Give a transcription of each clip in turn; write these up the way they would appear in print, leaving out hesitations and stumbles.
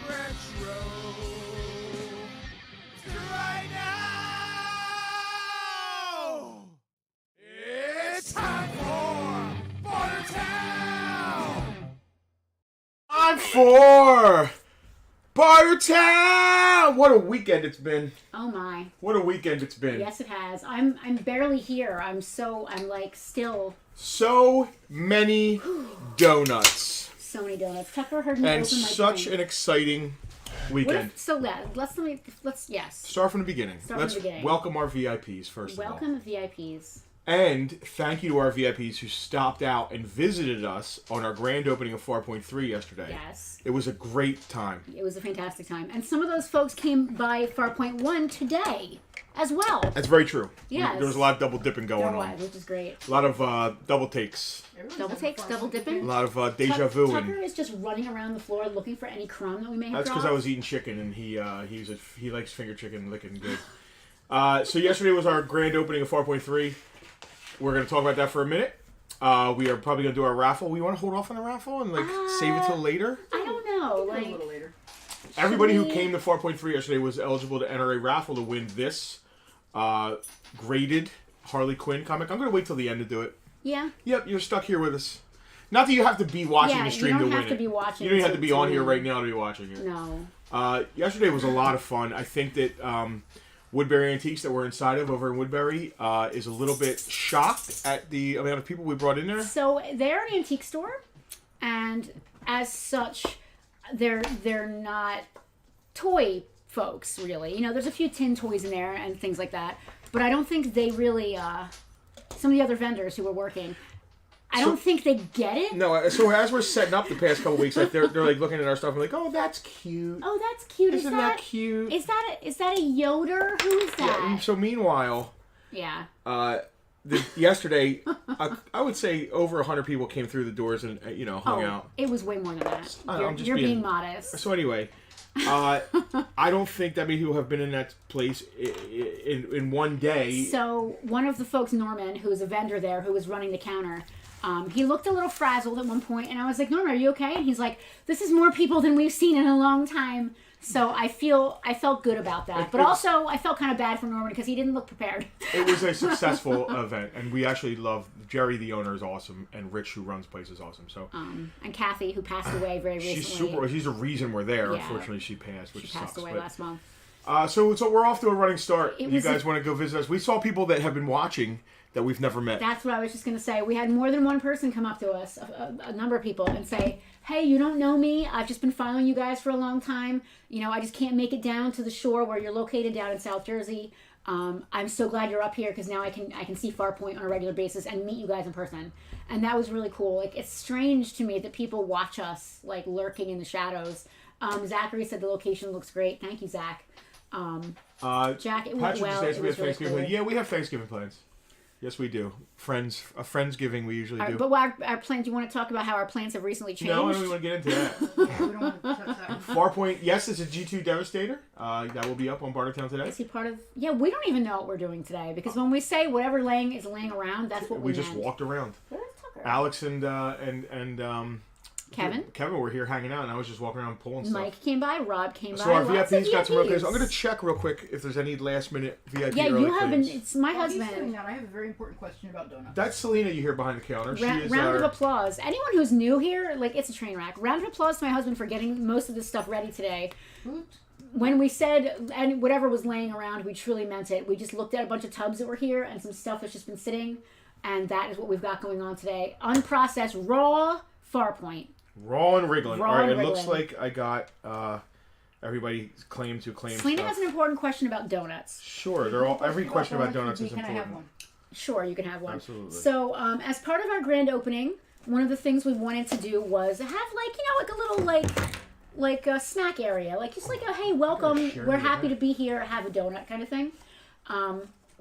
Retro. Right now, it's time for Bartertown. Time for Bartertown. What a weekend it's been. Oh my. What a weekend it's been. Yes, it has. I'm barely here. I'm like still. So many donuts. So many donuts. Tucker heard me And open my such drink. an exciting weekend. Let's yes. Start from the beginning. Start from the beginning. Welcome our VIPs first Welcome VIPs. And thank you to our VIPs who stopped out and visited us on our grand opening of Farpoint 3 yesterday. Yes. It was a great time. It was a fantastic time. And some of those folks came by Farpoint 1 today as well. That's very true. Yes. There was a lot of double dipping going There on. was, which is great. A lot of double takes. Double takes, double dipping. A lot of deja vu. Tucker is just running around the floor looking for any crumb that we may have That's because dropped. I was eating chicken and he likes finger chicken licking good. So yesterday was our grand opening of 4.3. We're going to talk about that for a minute. We are probably going to do our raffle. We want to hold off on the raffle and save it till later? I don't know. A little later. Everybody who came to 4.3 yesterday was eligible to enter a raffle to win this graded Harley Quinn comic. I'm going to wait till the end to do it. Yeah. Yep, you're stuck here with us. Not that you have to be watching the stream to win it. You don't have to be watching. You don't have to be on here right now to be watching it. No. Yesterday was a lot of fun. I think that Woodbury Antiques that we're inside of over in Woodbury is a little bit shocked at the amount of people we brought in there. So they're an antique store, and as such, they're not toy folks, really. You know, there's a few tin toys in there and things like that, but I don't think they really, some of the other vendors who were working, I don't think they get it. No, so as we're setting up the past couple weeks, like they're like looking at our stuff and like, oh, that's cute. Oh, that's cute. Isn't that cute? Is that a Yoder? Who is that? Yeah, so meanwhile, Yeah. yesterday, I would say over 100 people came through the doors and hung out. It was way more than that. I'm just You're being modest. So anyway, I don't think that many people have been in that place in one day. So one of the folks, Norman, who was a vendor there, who was running the counter, he looked a little frazzled at one point, and I was like, Norman, are you okay? And he's like, this is more people than we've seen in a long time. So I felt good about that. But also, I felt kind of bad for Norman because he didn't look prepared. It was a successful event, and we actually love Jerry, the owner, is awesome, and Rich, who runs the place, is awesome. So and Kathy, who passed away very recently. She's the reason we're there. Yeah. Unfortunately, she passed, which She passed sucks. away last month. So we're off to a running start. You guys a- want to go visit us? We saw people that have been watching that we've never met. That's what I was just going to say. We had more than one person come up to us, a number of people, and say, hey, you don't know me. I've just been following you guys for a long time. You know, I just can't make it down to the shore where you're located down in South Jersey. I'm so glad you're up here because now I can see Farpoint on a regular basis and meet you guys in person. And that was really cool. Like, it's strange to me that people watch us, like, lurking in the shadows. Zachary said the location looks great. Thank you, Zach. Jack, it went Patrick well. just asked It if we was have really Thanksgiving. cool. Yeah, we have Thanksgiving plans. Yes, we do. Friendsgiving we usually do. But our plans, do you want to talk about how our plans have recently changed? No, I don't even want to get into that. We don't want to touch that one. Farpoint, yes, it's a G2 Devastator. That will be up on Bartertown today. Is he part of... Yeah, we don't even know what we're doing today. Because when we say whatever is laying around, that's what We meant. just walked around. Where's Tucker? Alex and Kevin were here hanging out, and I was just walking around pulling stuff. Mike came by. Rob came by. So our Lots of VIPs got some real things. VIPs. I'm going to check real quick if there's any last minute VIP Yeah, early you have been... claims. It's my While he's doing husband. that, I have a very important question about donuts. That's Selena you hear behind the counter. She is Round of our... applause. Anyone who's new here, like, it's a train wreck. Round of applause to my husband for getting most of this stuff ready today. Hoot. When we said, and whatever was laying around, we truly meant it. We just looked at a bunch of tubs that were here and some stuff that's just been sitting, and that is what we've got going on today. Unprocessed, raw Farpoint. Raw and wriggling. Raw All right, and it looks wriggling. like I got everybody claim Selena stuff. has an important question about donuts. Sure, they're all. Every question about donuts is Can I have important. one? Sure, you can have one. Absolutely. So, as part of our grand opening, one of the things we wanted to do was have, like, you know, like a little, like a snack area. Like, just like a, hey, welcome, Sure, we're yeah. happy to be here, have a donut kind of thing.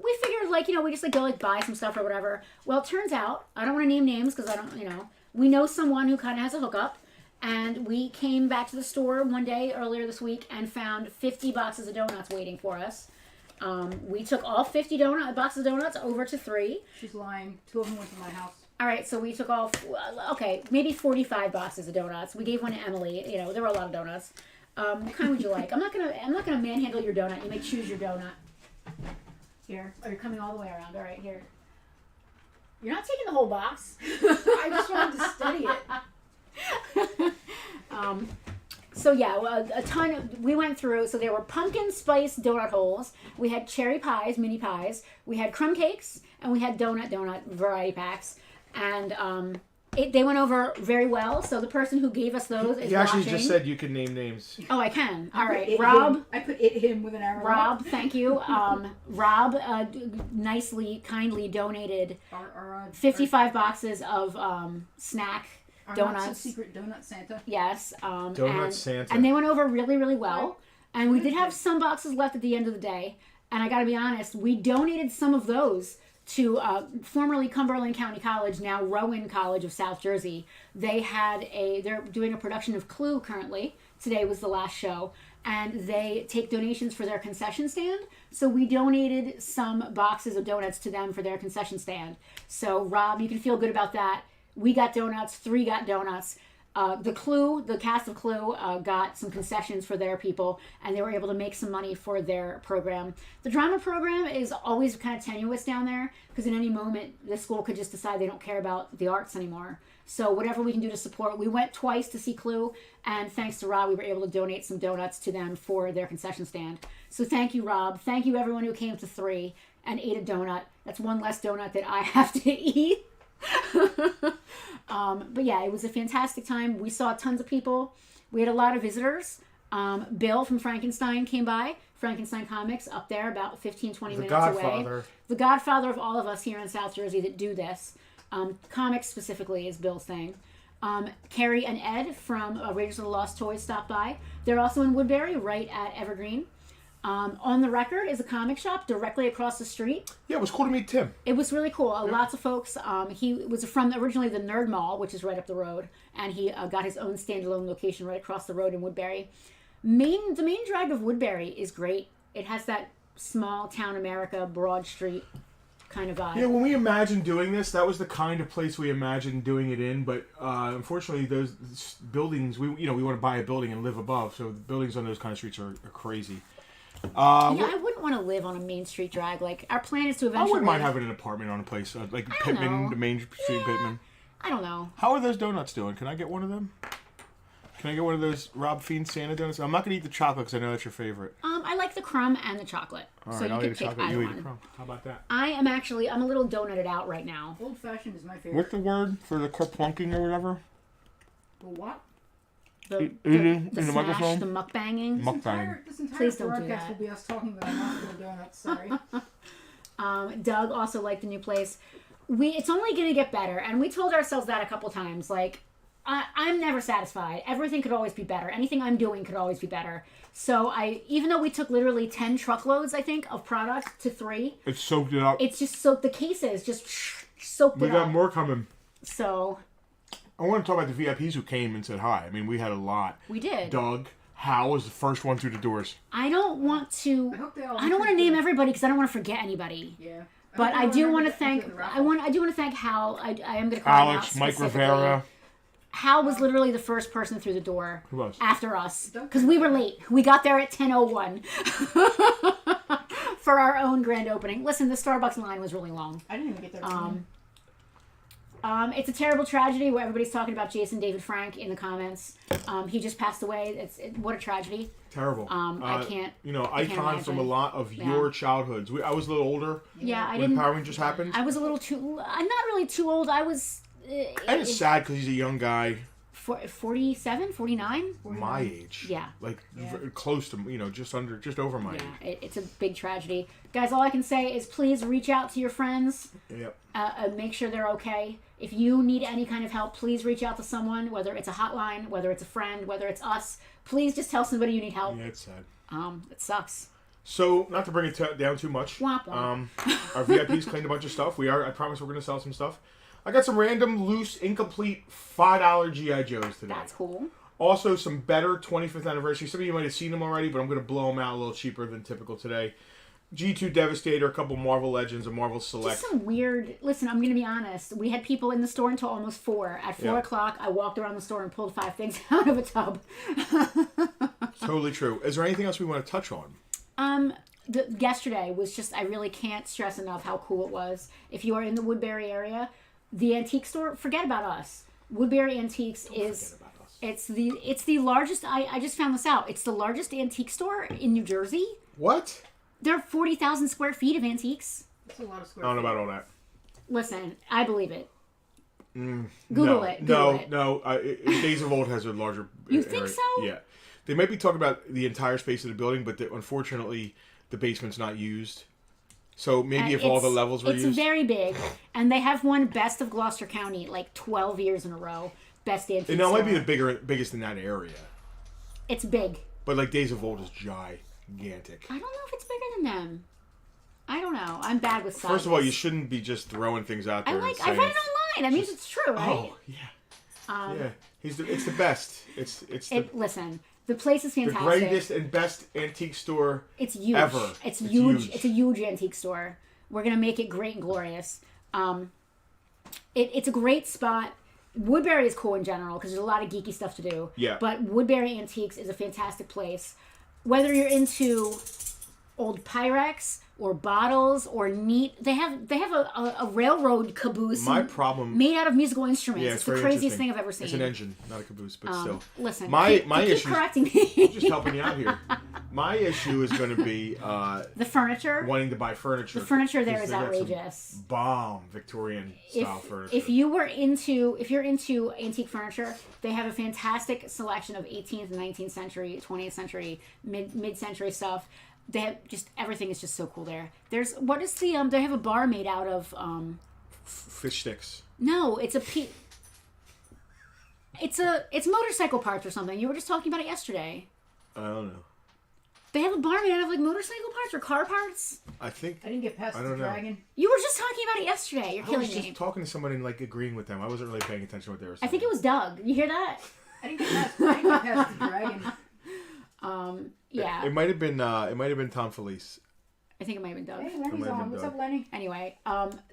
We figured, like, you know, we just, like, go, like, buy some stuff or whatever. Well, it turns out, I don't want to name names because I don't, you know, we know someone who kind of has a hookup. And we came back to the store one day earlier this week and found 50 boxes of donuts waiting for us. We took all 50 boxes of donuts over to 3. She's lying. 2 of them went to my house. All right, so we took all, okay, maybe 45 boxes of donuts. We gave one to Emily. You know, there were a lot of donuts. What kind would you like? I'm not gonna manhandle your donut. You may choose your donut. Here. Oh, you're coming all the way around. All right, here. You're not taking the whole box. I just wanted to study it. So yeah, a ton. We went through. So there were pumpkin spice donut holes. We had cherry pies, mini pies. We had crumb cakes, and we had donut variety packs. And they went over very well. So the person who gave us those is He actually watching. just said you can name names. Oh, I can. All right, It Rob. him. I put him with an arrow. Rob, thank you. Rob nicely, kindly donated Our 55 boxes of snack our donuts. not so secret donut Santa. Yes. Donut and, Santa. And they went over really, really well. And we did have some boxes left at the end of the day. And I got to be honest, we donated some of those to formerly Cumberland County College, now Rowan College of South Jersey. They're doing a production of Clue currently. Today was the last show. And they take donations for their concession stand. So we donated some boxes of donuts to them for their concession stand. So Rob, you can feel good about that. We got donuts, 3 got donuts. The cast of Clue got some concessions for their people, and they were able to make some money for their program. The drama program is always kind of tenuous down there, because in any moment, the school could just decide they don't care about the arts anymore. So whatever we can do to support. We went twice to see Clue, and thanks to Rob, we were able to donate some donuts to them for their concession stand. So thank you, Rob. Thank you, everyone who came to 3 and ate a donut. That's one less donut that I have to eat. But yeah, it was a fantastic time. We saw tons of people. We had a lot of visitors. Bill from Frankenstein came by. Frankenstein Comics up there about 15, 20 minutes away. The godfather of all of us here in South Jersey that do this. Comics specifically is Bill's thing. Carrie and Ed from Raiders of the Lost Toys stopped by. They're also in Woodbury, right at Evergreen. On the Record is a comic shop directly across the street. Yeah, it was cool to meet Tim. It was really cool. Lots of folks. He was from originally the Nerd Mall, which is right up the road, and he got his own standalone location right across the road in Woodbury. The main drag of Woodbury is great. It has that small town America, Broad Street kind of vibe. Yeah, when we imagined doing this, that was the kind of place we imagined doing it in. But unfortunately, those buildings, we want to buy a building and live above. So the buildings on those kind of streets are crazy. I wouldn't want to live on a main street drag. Like, our plan is to eventually... I wouldn't mind having an apartment on a place, like Pittman, the main street Pittman. I don't know. How are those donuts doing? Can I get one of them? Can I get one of those Rob Fiend Santa donuts? I'm not going to eat the chocolate because I know that's your favorite. I like the crumb and the chocolate. All so right, you I'll can eat the pick chocolate. either You eat one. the crumb. How about that? I'm a little donutted out right now. Old fashioned is my favorite. What's the word for the kerplunking or whatever? The what? The Eating in the smash, microphone? the mukbanging. This entire Please don't do broadcast that. will be us talking about mouthful donuts. Sorry. Doug also liked the new place. It's only going to get better, and we told ourselves that a couple times. Like, I'm never satisfied. Everything could always be better. Anything I'm doing could always be better. So even though we took literally 10 truckloads, I think, of product to 3, It soaked it up. it's just soaked. The cases just soaked We it got up. more coming. So I want to talk about the VIPs who came and said hi. I mean, we had a lot. we did. Doug, Hal was the first one through the doors. I don't want to. I hope they all. I don't want to name everybody because I don't want to forget anybody. Yeah. But I do want to thank. I do want to thank Hal. I am going to call him out Alex, Mike specifically. Rivera. Hal was literally the first person through the door. Who was? After us, because we were late. We got there at 10:01 for our own grand opening. Listen, the Starbucks line was really long. I didn't even get there. It's a terrible tragedy where everybody's talking about Jason David Frank in the comments. He just passed away. What a tragedy. Terrible. I can't. Icon from a lot of your childhoods. I was a little older. Yeah, I when didn't. Power Rangers happened. I was a little too. I'm not really too old. I was. And it's sad because he's a young guy. 47, 49? My age. Yeah. Like close to, just over my age. Yeah, it's a big tragedy. Guys, all I can say is please reach out to your friends. Yep. Make sure they're okay. If you need any kind of help, please reach out to someone, whether it's a hotline, whether it's a friend, whether it's us. Please just tell somebody you need help. Yeah, it's sad. It sucks. So, not to bring it down too much, Womp womp. our VIPs claimed a bunch of stuff. I promise we're going to sell some stuff. I got some random, loose, incomplete $5 G.I. Joes today. That's cool. Also, some better 25th anniversary. Some of you might have seen them already, but I'm going to blow them out a little cheaper than typical today. G2 Devastator, a couple Marvel Legends, a Marvel Select. Just some weird. Listen, I'm gonna be honest. We had people in the store until almost 4. At 4 o'clock, I walked around the store and pulled 5 things out of a tub. Totally true. Is there anything else we want to touch on? Yesterday was just. I really can't stress enough how cool it was. If you are in the Woodbury area, the antique store. Forget about us. Woodbury Antiques is. It's the largest. I just found this out. It's the largest antique store in New Jersey. What? There are 40,000 square feet of antiques. That's a lot of square I don't know feet. about all that. Listen, I believe it. Google No, it. no, Google it. no. Days of Old has a larger. You think so? Yeah, they might be talking about the entire space of the building, but unfortunately, the basement's not used. So maybe if all the levels were used, it's very big, and they have won Best of Gloucester County like 12 years in a row. Best antique. and it might be store. the biggest in that area. It's big. But like Days of Old is gigantic. I don't know if it's bigger than them. I don't know. I'm bad with sizes. First of all, you shouldn't be just throwing things out there. I read it online. That means it's true, right? Oh yeah, yeah. It's the best. Listen, the place is the fantastic. greatest and best antique store. It's huge. Ever. It's huge. It's a huge antique store. We're gonna make it great and glorious. It's a great spot. Woodbury is cool in general because there's a lot of geeky stuff to do. Yeah. But Woodbury Antiques is a fantastic place. Whether you're into old Pyrex or bottles or neat, they have a railroad caboose. My problem made out of musical instruments. Yeah, it's the very craziest interesting. thing I've ever seen. It's an engine, not a caboose, but still. Listen, my keep issue. correcting me. Just helping you out here. My issue is going to be the furniture. wanting to buy furniture. The furniture there because is they got some outrageous. Bomb Victorian style furniture. If you're into antique furniture, they have a fantastic selection of 18th and 19th century, 20th century, mid-century stuff. They have just everything is just so cool there. They have a bar made out of fish sticks. no, it's motorcycle parts or something. You were just talking about it yesterday. I don't know. They have a bar made out of like motorcycle parts or car parts. I think I didn't get past I the don't know. dragon. You were just talking about it yesterday. You're I killing was just me. talking to someone and like agreeing with them. I wasn't really paying attention to what they were saying. I think it was Doug. You hear that? I didn't get past the dragon. Yeah. It might have been Tom Felice. I think it might have been Doug. Hey, Lenny's might have on. been What's Doug. up, Lenny? Anyway,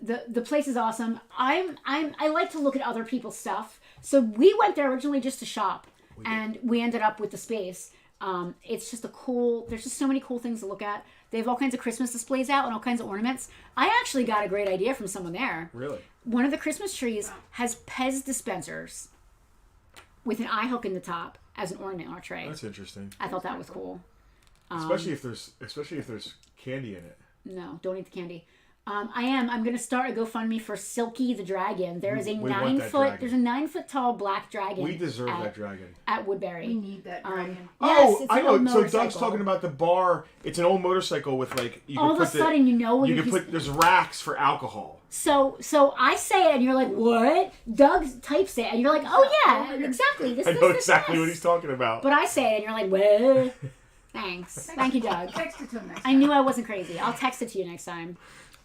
the place is awesome. I like to look at other people's stuff. So we went there originally just to shop, and we ended up with the space. It's just there's just so many cool things to look at. They have all kinds of Christmas displays out and all kinds of ornaments. I actually got a great idea from someone there. Really? One of the Christmas trees has Pez dispensers with an eye hook in the top as an ornament on a tray. That's interesting. I thought that was cool. Especially if there's candy in it. No, don't eat the candy. I'm gonna start a GoFundMe for Silky the Dragon. There is a We want that dragon. there's a 9-foot tall black dragon. We deserve that dragon. at Woodbury. We need that dragon. Yes, it's I an know. old So motorcycle. Doug's talking about the bar. It's an old motorcycle with like you All can of put a sudden, you know when you you're can put there's racks for alcohol. So I say it, and you're like, "What?" Doug types it, and you're like, "Oh yeah, exactly." This, I know exactly what he's talking about. But I say it, and you're like, "What?" Thanks, thank you, Doug. Text it to him next I time. knew I wasn't crazy. I'll text it to you next time.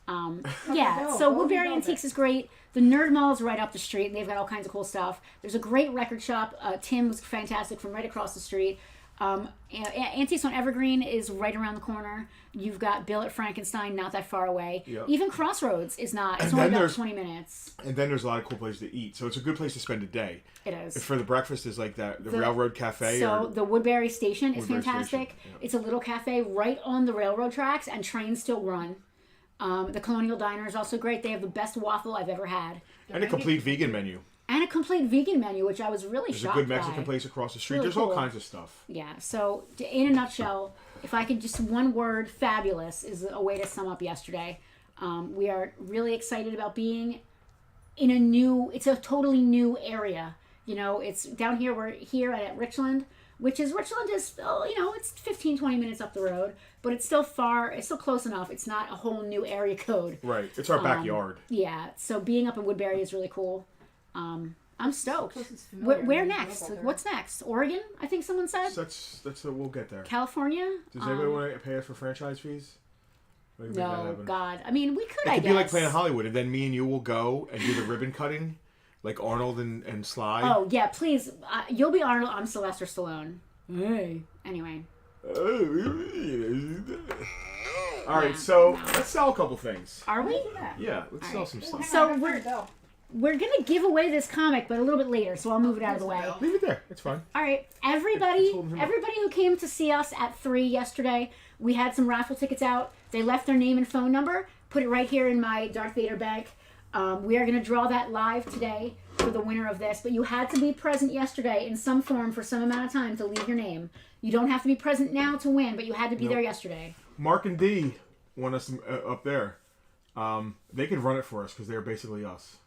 Yeah, No, so go Woodbury Velvet. Antiques is great. The Nerd Mall is right up the street, and they've got all kinds of cool stuff. There's a great record shop. Tim was fantastic from right across the street. Antiques on Evergreen is right around the corner. You've got Bill at Frankenstein, not that far away. Yep. Even Crossroads is not. It's And only then about there's- 20 minutes. And then there's a lot of cool places to eat, so it's a good place to spend a day. It is. For the breakfast is like the Railroad Cafe. So or, the Woodbury Station is Woodbury fantastic. Station, yeah. It's a little cafe right on the railroad tracks, and trains still run. The Colonial Diner is also great. They have the best waffle I've ever had. and a complete vegan menu. And a complete vegan menu, which I was really There's a shocked good Mexican by. place across the street. Really There's all cool. kinds of stuff. Yeah, so in a nutshell, if I could just one word, fabulous is a way to sum up yesterday. We are really excited about being in it's a totally new area. You know, it's down here, we're here at Richland, Richland is still, it's 15, 20 minutes up the road, but it's still close enough. It's not a whole new area code. Right. It's our backyard. Yeah, so being up in Woodbury is really cool. I'm stoked. Plus it's familiar. Where I grew up next? out there. What's next? Oregon? I think someone said. So that's we'll get there. California? Does anybody want to pay us for franchise fees? We can make that No, happen. God. I mean, we could, It I could guess. be like Planet Hollywood, and then me and you will go and do the ribbon cutting, like Arnold and Sly. Oh, yeah, please. You'll be Arnold. I'm Sylvester Stallone. Hey. Anyway. Oh, All right, Yeah. so let's sell a couple things. Are we? Yeah, let's sell right. some stuff. So we're gonna give away this comic, but a little bit later, so I'll move it out of the way. Leave it there. It's fine. All right, everybody who came to see us at 3 yesterday, we had some raffle tickets out. They left their name and phone number. Put it right here in my Darth Vader bag. We are going to draw that live today for the winner of this, but you had to be present yesterday in some form for some amount of time to leave your name. You don't have to be present now to win, but you had to be there yesterday. Mark and D want us up there. They could run it for us because they're basically us.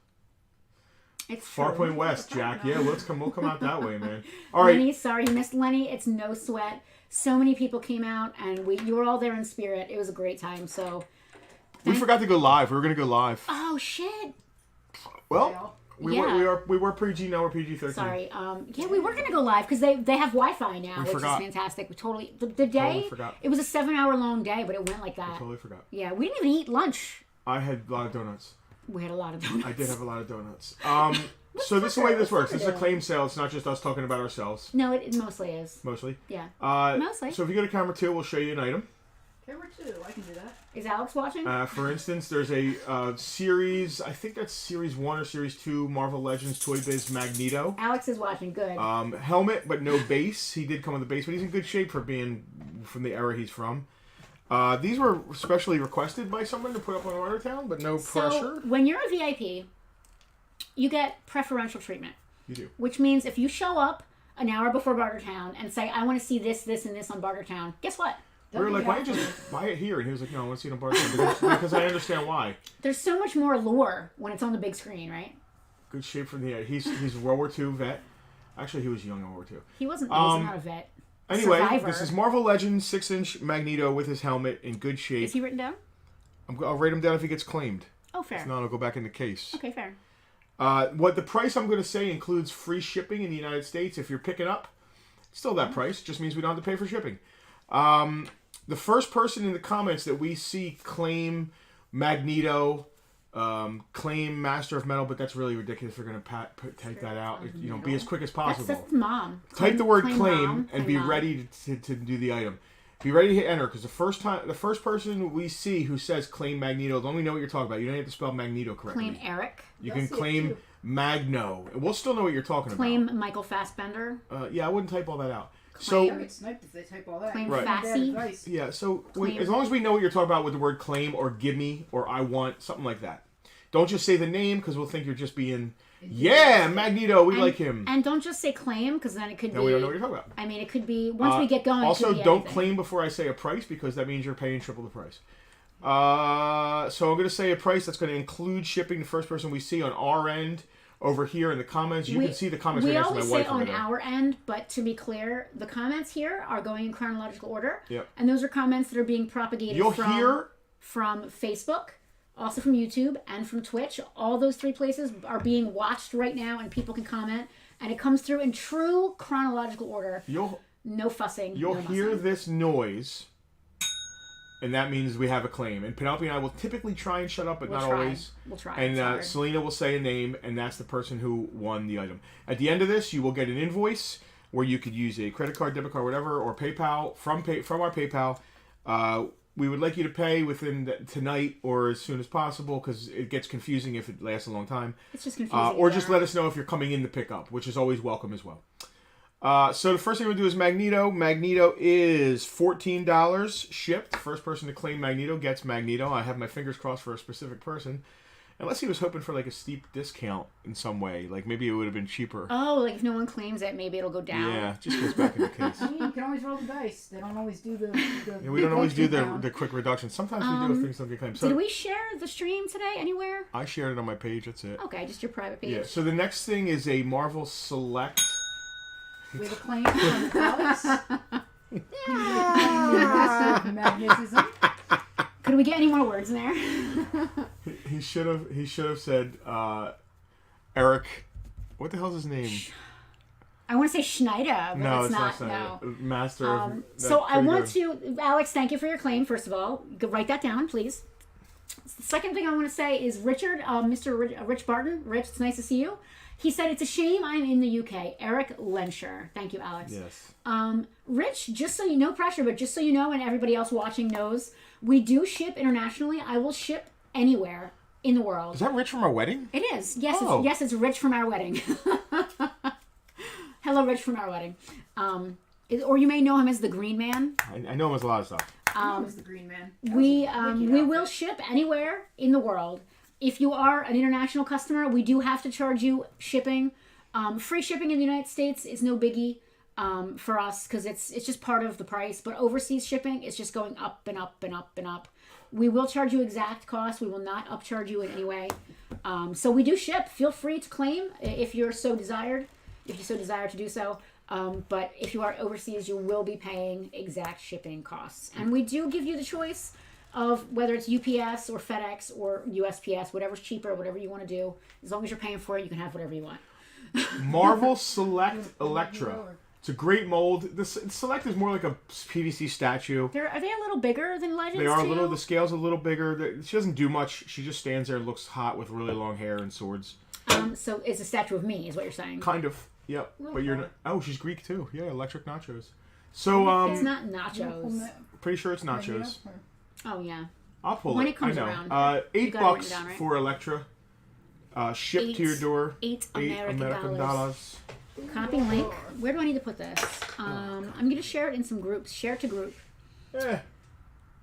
It's Farpoint West, Jack. Yeah, we'll come out that way, man. All right. Lenny, sorry you missed Lenny. It's no sweat. So many people came out, and you were all there in spirit. It was a great time. So we forgot to go live. We were gonna go live. oh shit. Well, we were PG. Now we're PG-13. Sorry. Yeah, we were gonna go live because they have Wi-Fi now, which forgot. is fantastic. We totally the day. Totally forgot. It was a 7-hour long day, but it went like that. Totally forgot. Yeah, we didn't even eat lunch. I had a lot of donuts. We had a lot of donuts. I did have a lot of donuts. So this is the way this works. This is a claim sale. It's not just us talking about ourselves. No, it mostly is. Mostly. Yeah. Mostly. So if you go to camera 2, we'll show you an item. Camera 2, I can do that. Is Alex watching? For instance, there's a series. I think that's series 1 or series 2. Marvel Legends Toy Biz Magneto. Alex is watching. Good. Helmet, but no base. He did come on the base, but he's in good shape for being from the era he's from. These were specially requested by someone to put up on Bartertown, but no pressure. So when you're a VIP, you get preferential treatment. You do. Which means if you show up an hour before Bartertown and say, I want to see this, this, and this on Bartertown, guess what? We were like, why don't you just buy it here? And he was like, no, I want to see it on Bartertown. Because I understand why. There's so much more lore when it's on the big screen, right? Good shape from the... He's a World War II vet. Actually, he was young in World War II. He wasn't not a vet. Anyway, Survivor. This is Marvel Legends 6-inch Magneto with his helmet in good shape. Is he written down? I'll write him down if he gets claimed. Oh, fair. If not, I'll go back in the case. Okay, fair. What the price I'm going to say includes free shipping in the United States. If you're picking up, still that price. Just means we don't have to pay for shipping. The first person in the comments that we see claim Magneto, claim Master of Metal, but that's really ridiculous. We're going to take that out. Be as quick as possible. That's mom. Type the word claim mom, and be mom. ready to do the item. Be ready to hit enter because the first person we see who says claim Magneto, let me know what you're talking about. You don't have to spell Magneto correctly. Claim Eric. You can claim Magno. We'll still know what you're talking Claim about. Michael Fassbender. Yeah, I wouldn't type all that out. Claim- I get sniped if they type all that. Claim Right. Fassy. Yeah, so Claim. as long as we know what you're talking about with the word claim or give me or I want, something like that. Don't just say the name because we'll think you're just being, yeah, Magneto, we like him. And don't just say claim because then it could be... No, we don't know what you're talking about. I mean, it could be... Once we get going, also, it could be don't anything. claim before I say a price because that means you're paying triple the price. So I'm going to say a price that's going to include shipping. The first person we see on our end over here in the comments. You can see the comments We right next to my always wife say over on there. our end, but to be clear, the comments here are going in chronological order. Yep. And those are comments that are being propagated You'll from hear... from Facebook, also from YouTube, and from Twitch. All those 3 places are being watched right now, and people can comment. And it comes through in true chronological order. No fussing. You'll no hear mussing. this noise, and that means we have a claim. And Penelope and I will typically try and shut up, but We'll not try. always. We'll try. And It's hard. Selena will say a name, and that's the person who won the item. At the end of this, you will get an invoice where you could use a credit card, debit card, whatever, or PayPal from our PayPal. We would like you to pay within tonight or as soon as possible because it gets confusing if it lasts a long time. It's just confusing. Or just let us know if you're coming in to pick up, which is always welcome as well. So the first thing we'll do is Magneto. Magneto is $14 shipped. First person to claim Magneto gets Magneto. I have my fingers crossed for a specific person. Unless he was hoping for like a steep discount in some way. Like maybe it would have been cheaper. Oh, like if no one claims it, maybe it'll go down. Yeah, just goes back in the case. I mean, you can always roll the dice. They don't always do the Yeah, we don't always do down. the quick reduction. Sometimes we do if things don't get claimed. So Did we share the stream today anywhere? I shared it on my page. That's it. Okay, just your private page. Yeah. So the next thing is a Marvel Select. With a claim from Alex. Massive magnetism. Could we get any more words in there? He should have said Eric. What the hell's his name? I want to say Schneider, but No, it's not. Schneider. No. Master. Of, So I pretty want good. to, Alex, thank you for your claim, first of all. Go write that down, please. The second thing I want to say is Richard, Mr. Rich Barton. Rich, it's nice to see you. He said, it's a shame I'm in the UK. Eric Lensher. Thank you, Alex. Yes. Rich, just so you know, pressure, but just so you know and everybody else watching knows, we do ship internationally. I will ship anywhere in the world. Is that Rich from our wedding? It is. Yes, Oh. it's Rich from our wedding. Hello, Rich from our wedding. Or you may know him as the Green Man. I know him as a lot of stuff. was the Green Man. We will ship anywhere in the world. If you are an international customer, we do have to charge you shipping. Free shipping in the United States is no biggie for us because it's just part of the price. But overseas shipping is just going up and up and up and up. We will charge you exact cost. We will not upcharge you in any way. So we do ship. Feel free to claim if you're so desired. If you so desire to do so. But if you are overseas, you will be paying exact shipping costs. And we do give you the choice of whether it's UPS or FedEx or USPS, whatever's cheaper, whatever you want to do. As long as you're paying for it, you can have whatever you want. Marvel Select Electra. It's a great mold. The Select is more like a PVC statue. Are they a little bigger than Legends? They are a too? little. The scale's a little bigger. She doesn't do much. She just stands there and looks hot with really long hair and swords. So it's a statue of me, is what you're saying. Kind of. Yep. But you're not. Oh, she's Greek too. Yeah, electric nachos. So it's not nachos. pretty sure it's nachos. Oh yeah. I'll pull When it. it comes I know. around. $8 You got it written down, right? for Electra. Shipped to your door. $8 $8 American dollars. Copy link. Where do I need to put this? I'm going to share it in some groups. Share to group. Eh.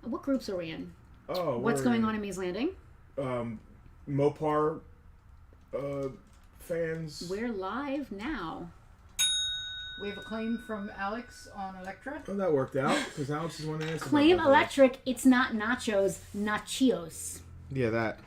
What groups are we in? Oh. What's going on in Me's Landing? Mopar fans. We're live now. We have a claim from Alex on Electra. Oh, that worked out because Alex is one that answered. Claim my electric. It's not nachos. Nachios. Yeah, that.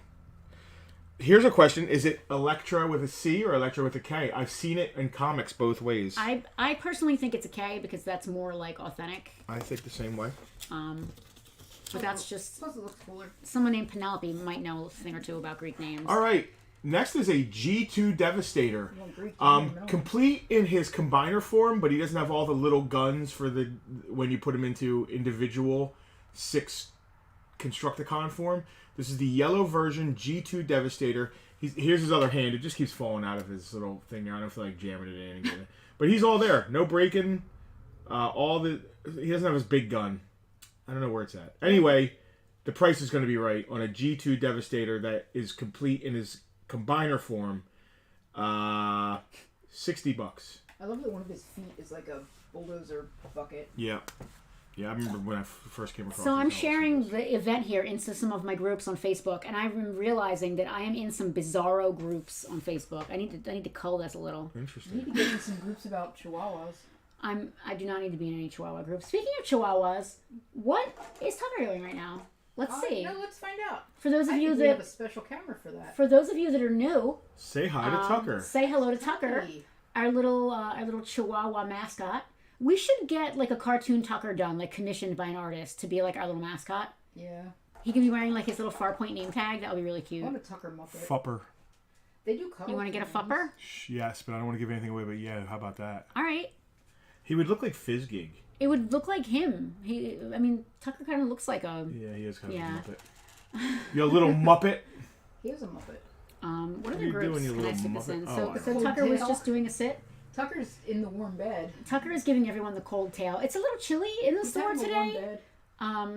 Here's a question: is it Electra with a C or Electra with a K? I've seen it in comics both ways. I personally think it's a K because that's more like authentic. I think the same way. But that's just Plus it looks cooler. someone named Penelope might know a thing or two about Greek names. All right. Next is a G2 Devastator. Well, Greek, I don't know. Complete in his combiner form, but he doesn't have all the little guns for the when you put him into individual 6 Constructicon form. This is the yellow version G2 Devastator. Here's his other hand. It just keeps falling out of his little thing there. I don't feel like jamming it in and getting it. But he's all there. No breaking. He doesn't have his big gun. I don't know where it's at. Anyway, the price is going to be right on a G2 Devastator that is complete in his combiner form. $60. I love that one of his feet is like a bulldozer bucket. Yeah. Yeah, I remember when I first came across So I'm these sharing novels. the event here into some of my groups on Facebook, and I'm realizing that I am in some bizarro groups on Facebook. I need to cull this a little. You Interesting. need to get in some groups about chihuahuas. I do not need to be in any Chihuahua groups. Speaking of Chihuahuas, what is Tucker doing right now? Let's see. No, let's find out. For those of I you think we have a that special camera for that. for those of you that are new, Say hi to Tucker. say hello to Tucker, Hey. our little Chihuahua mascot. We should get like a cartoon Tucker done, like commissioned by an artist to be like our little mascot. Yeah. He can be wearing like his little Farpoint name tag. That would be really I cute. want a Tucker Muppet. Fupper. They do color. You want to get a fupper? Yes, but I don't want to give anything away, but yeah, how about that? All right. He would look like Fizzgig. It would look like him. Tucker kind of looks like a. Yeah, he is kind Yeah. of a Muppet. You little Muppet. He is a Muppet. What are other you groups doing, you can I little stick this Muppet? in? Oh, So, I so know. Tucker was Tail. just doing a sit. Tucker's in the warm bed. Tucker is giving everyone the cold tail. It's a little chilly in the He's store having a warm today. bed.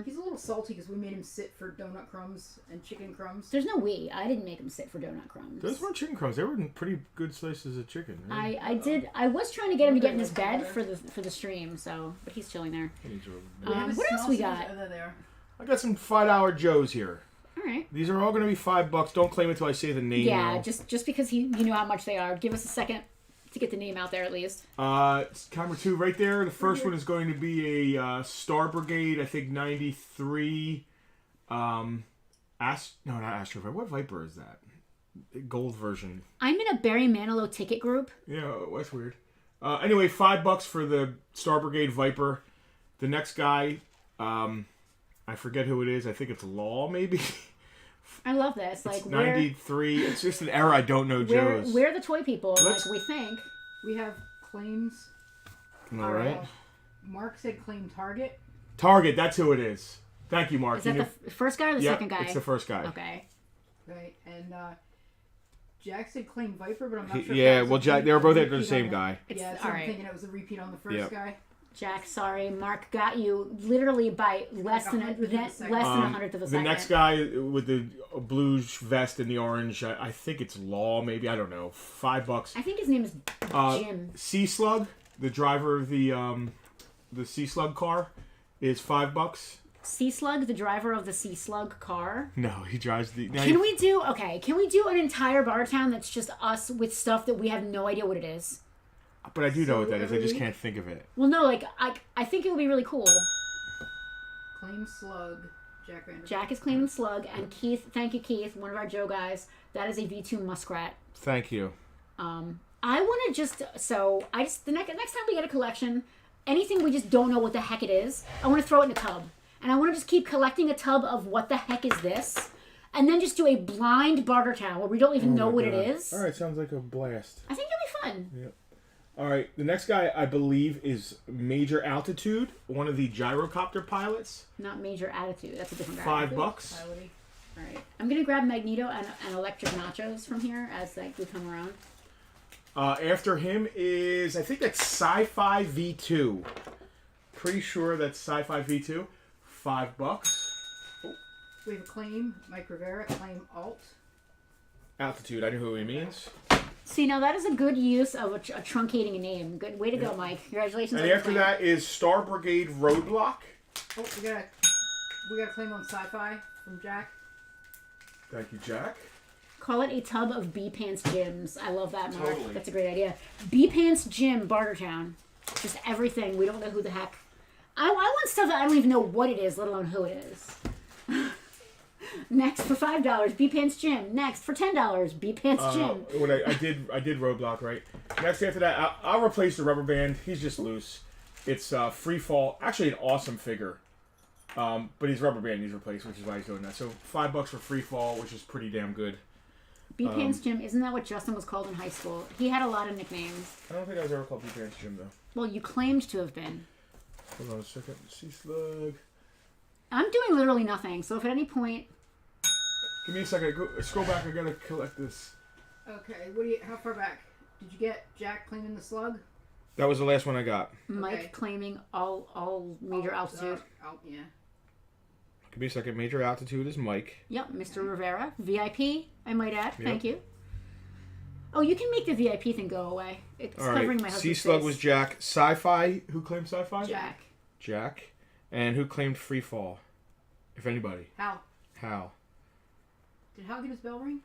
He's a little salty because we made him sit for donut crumbs and chicken crumbs. There's no we. I didn't make him sit for donut crumbs. Those weren't chicken crumbs. They were pretty good slices of chicken. Right? I did. I was trying to get him to get in his bed for the stream. So, but he's chilling there. We have his What else we sausage. got? Oh, they're there. I got some $5 Joes here. All right. These are all going to be $5. Don't claim it until I say the name. Yeah, though. just because you know how much they are. Give us a second to get the name out there at least. Camera 2 right there. The first one is going to be a Star Brigade, I think 93. No, not Astro Viper. What Viper is that? Gold version. I'm in a Barry Manilow ticket group. Yeah, that's weird. Anyway, $5 for the Star Brigade Viper. The next guy, I forget who it is. I think it's Law, maybe. I love this. Like It's 93. It's just an era I don't know Joe's. we're the toy people. Let's- Like we think. We have claims. All right. Mark said claim target. Target, that's who it is. Thank you, Mark. Is that the first guy or the Yep, second guy? it's the first guy. Okay. Right. And Jack said claim Viper, but I'm not sure. Yeah, well, Jack, they were both after the same guy. Yeah, so I'm thinking it was a repeat on the first guy. Jack, sorry, Mark got you literally by less than a hundredth of a second. The next guy with the blue vest and the orange, I think it's Law, maybe, I don't know, $5. I think his name is Jim. Sea Slug, the driver of the Sea Slug car, is $5. Sea Slug, the driver of the Sea Slug car. No, he drives the. Can we do an entire Bartertown that's just us with stuff that we have no idea what it is? But I do know what that is. I just can't think of it. Well, no, like I think it would be really cool. Claim Slug, Jack Vanderbilt. Jack is claiming Slug, and Keith. Thank you, Keith, one of our Joe guys. That is a V2 Muskrat. Thank you. I want to the next time we get a collection, anything we just don't know what the heck it is, I want to throw it in a tub. And I want to just keep collecting a tub of what the heck is this, and then just do a blind Bartertown where we don't even know what it is. All right, sounds like a blast. I think it'll be fun. Yep. All right, the next guy I believe is Major Altitude, one of the gyrocopter pilots. Not Major Attitude. That's a different guy. $5. All right, I'm gonna grab Magneto and Electric Nachos from here as we come around. After him is, I think that's Sci-Fi V2. Pretty sure that's Sci-Fi V2. $5. Oh. We have a claim, Mike Rivera, claim Alt. Altitude, I know who he means. See, now that is a good use of a truncating a name. Good way to go, Mike. Congratulations. And after that is Star Brigade Roadblock. Oh, we got a claim on Sci-Fi from Jack. Thank you, Jack. Call it a tub of B-Pants Gyms. I love that, Mark. Totally. That's a great idea. B-Pants Gym, Bartertown. Just everything. We don't know who the heck. I want stuff that I don't even know what it is, let alone who it is. Next for $5, B-Pants Gym. Next for $10, B-Pants Gym. I did Roadblock, right? Next after that, I'll replace the rubber band. He's just loose. It's Free Fall. Actually, an awesome figure. But he's rubber band he's replaced, which is why he's doing that. So $5 for Free Fall, which is pretty damn good. B-Pants Gym, isn't that what Justin was called in high school? He had a lot of nicknames. I don't think I was ever called B-Pants Gym, though. Well, you claimed to have been. Hold on a second. Sea Slug. I'm doing literally nothing, so if at any point... Give me a second. Scroll back. I gotta collect this. Okay, how far back? Did you get Jack claiming the Slug? That was the last one I got. Mike claiming all major altitude. Yeah. Give me a second. Major Altitude is Mike. Yep, Mr. Rivera. VIP, I might add. Yep. Thank you. Oh, you can make the VIP thing go away. It's covering my husband's Sea Slug face. was Jack. Sci-Fi. Who claimed Sci-Fi? Jack. And who claimed Free Fall? If anybody. Hal. Did Hal get his bell ring?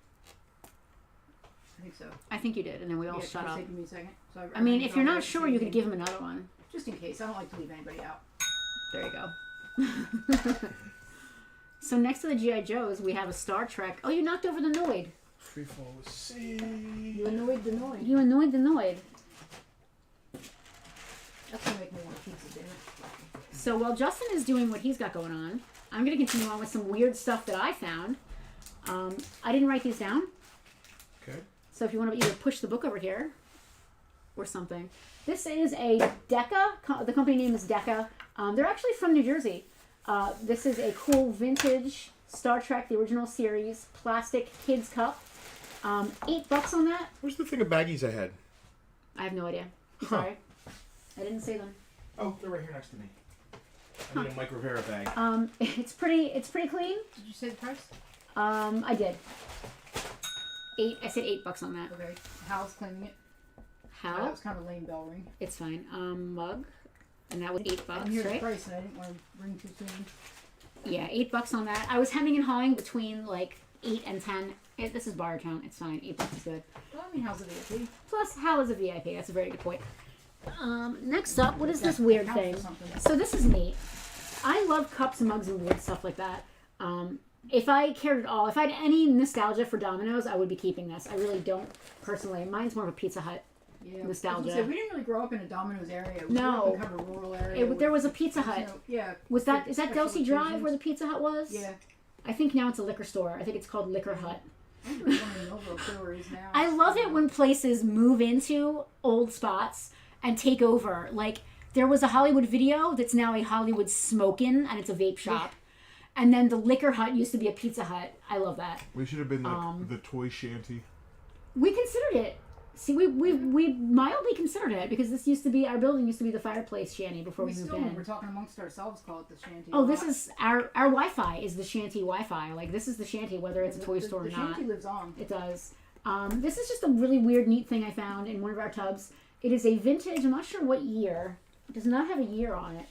I think so. I think you did, and then we all shut up. Give me a second. So I mean, if you're not sure, you could give him another one. Just in case. I don't like to leave anybody out. There you go. So next to the G.I. Joes, we have a Star Trek. Oh, you knocked over the Noid. Free Fall was C. You annoyed the Noid. You annoyed the Noid. That's going to make me want pizza, damn it. So while Justin is doing what he's got going on, I'm going to continue on with some weird stuff that I found. I didn't write these down. Okay. So if you want to either push the book over here or something. This is a Decca. The company name is Decca. They're actually from New Jersey. This is a cool vintage Star Trek, the original series, plastic kids cup. $8 on that. Where's the thing of baggies I had? I have no idea. I'm sorry. I didn't see them. Oh, they're right here next to me. I need a Mike Rivera bag. It's pretty clean. Did you say the price? I did. I said $8 on that. Okay. Hal's claiming it. Hal? That was kind of a lame bell ring. It's fine. Mug. And that was $8, and here's right? the price, and I didn't want to ring too soon. Yeah, $8 on that. I was hemming and hawing between like 8 and 10. This is Bartertown. It's fine. $8 is good. Well, I mean, Hal's a VIP. Plus, Hal is a VIP. That's a very good point. Next up, what is this weird thing? So this is neat. I love cups and mugs and weird stuff like that. If I cared at all, if I had any nostalgia for Domino's, I would be keeping this. I really don't, personally. Mine's more of a Pizza Hut nostalgia. We didn't really grow up in a Domino's area. We No. grew up in kind of a rural area. There was a Pizza Hut. Is that Delsey Drive where the Pizza Hut was? Yeah. I think now it's a liquor store. I think it's called Liquor Hut. I think there's one in Millville too, where it is now. I love it when places move into old spots and take over. Like, there was a Hollywood Video that's now a Hollywood Smokin', and it's a vape shop. Yeah. And then the Liquor Hut used to be a Pizza Hut. I love that. We should have been the toy shanty. We considered it. See, we mildly considered it because this used to be our building used to be the fireplace shanty before we moved still, in. when we're talking amongst ourselves, call it the shanty. Oh, this is our Wi-Fi is the shanty Wi-Fi. Like this is the shanty, whether it's a toy store or the not. shanty lives on. It does. This is just a really weird, neat thing I found in one of our tubs. It is a vintage. I'm not sure what year. It does not have a year on it.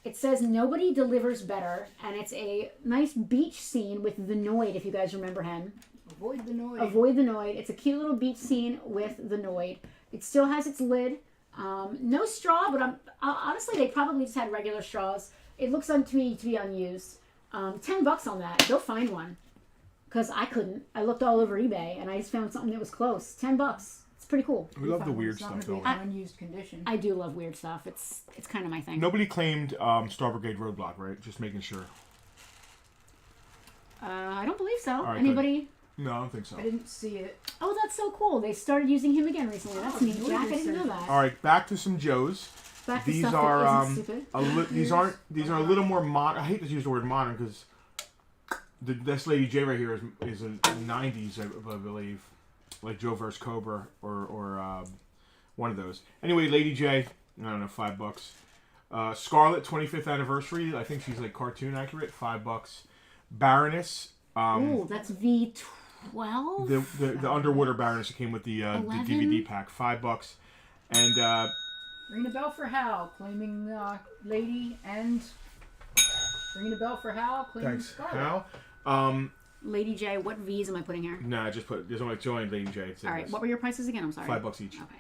It says "Nobody Delivers Better," and it's a nice beach scene with the Noid. If you guys remember him. Avoid the noise. Avoid the Noid. It's a cute little beach scene with the Noid. It still has its lid. No straw, but honestly, they probably just had regular straws. It looks to me to be unused. $10 on that. Go find one. Because I couldn't. I looked all over eBay, and I just found something that was close. $10. It's pretty cool. We love the weird It's stuff, not though. gonna be in unused condition. I do love weird stuff. It's kind of my thing. Nobody claimed Star Brigade Roadblock, right? Just making sure. I don't believe so. right, Anybody? No, I don't think so. I didn't see it. Oh, that's so cool. They started using him again recently. That's neat, no Jack. I didn't know research. that. All right, back to some Joes. Back to These stuff are that isn't stupid. these are a little more modern. I hate to use the word modern because this Lady J right here is a 90s, I believe, like Joe vs Cobra or one of those. Anyway, Lady J, I don't know, $5. Scarlet 25th anniversary. I think she's like cartoon accurate. $5. Baroness. Ooh, that's V12. The Underwater Baroness that came with the DVD pack. $5. And Ring a bell for Hal, claiming Lady, and ring a bell for Hal, claiming thanks, Scarlet. Hal. Lady J, what V's am I putting here? Nah, I just put there's only joined Lady J. All right, what were your prices again? I'm sorry. $5 each. Okay.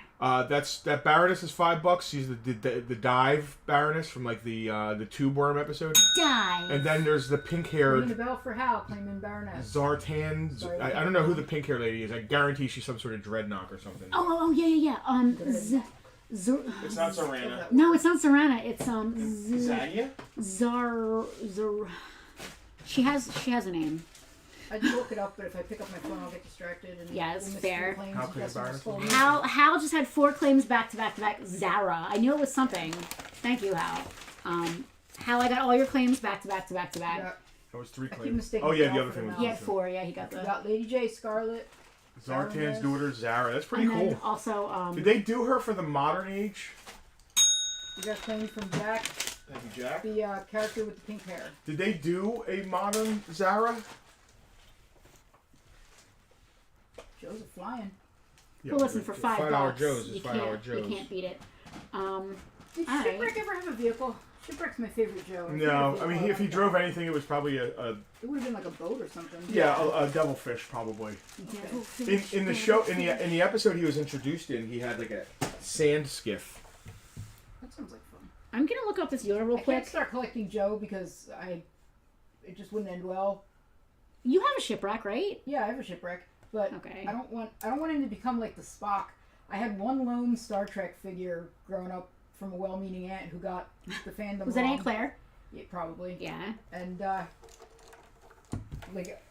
That Baroness is $5. She's the dive Baroness from like the tube worm episode. Die. And then there's the pink Ring a haired bell for Hal, claiming Baroness. Zartan. Sorry, I don't know who the pink haired lady is. I guarantee she's some sort of dreadnought or something. Oh, yeah. It's not Zarana. No, it's not Serana. It's Zania? Zar. She has a name. I'd look it up, but if I pick up my phone, I'll get distracted. And Yeah, it's we'll miss fair. the claims How and could decimals Baroness full. be? Hal just had 4 claims back to back to back. Zara. I knew it was something. Thank you, Hal. Hal, I got all your claims back to back to back to back. Yeah. That was 3 I keep claims. mistaking Oh yeah, the Val other for thing the was He mouse. had 4. Yeah, he got We the. got Lady J, Scarlet. Zartan's daughter Zara. That's pretty And then cool. also, Did they do her for the modern age? We got claims from Jack, Thank you, Jack. the character with the pink hair. Did they do a modern Zara? Joe's a flying. Yeah, well, listen, for $5, Joes is you $5 Joes. can't beat it. Did All Shipwreck ever have a vehicle? Shipwreck's my favorite Joe. No, I mean if he drove anything, it was probably a It would have been like a boat or something. a devilfish probably. In the show in the episode he was introduced in, he had like a sand skiff. That sounds like fun. I'm gonna look up this Yoda real I quick. can't start collecting Joe because it just wouldn't end well. You have a shipwreck, right? Yeah, I have a Shipwreck, but Okay. I don't want him to become like the Spock. I had one lone Star Trek figure growing up from a well-meaning aunt who got the fandom. Was that wrong. Aunt Claire? Yeah, probably. Yeah. And like,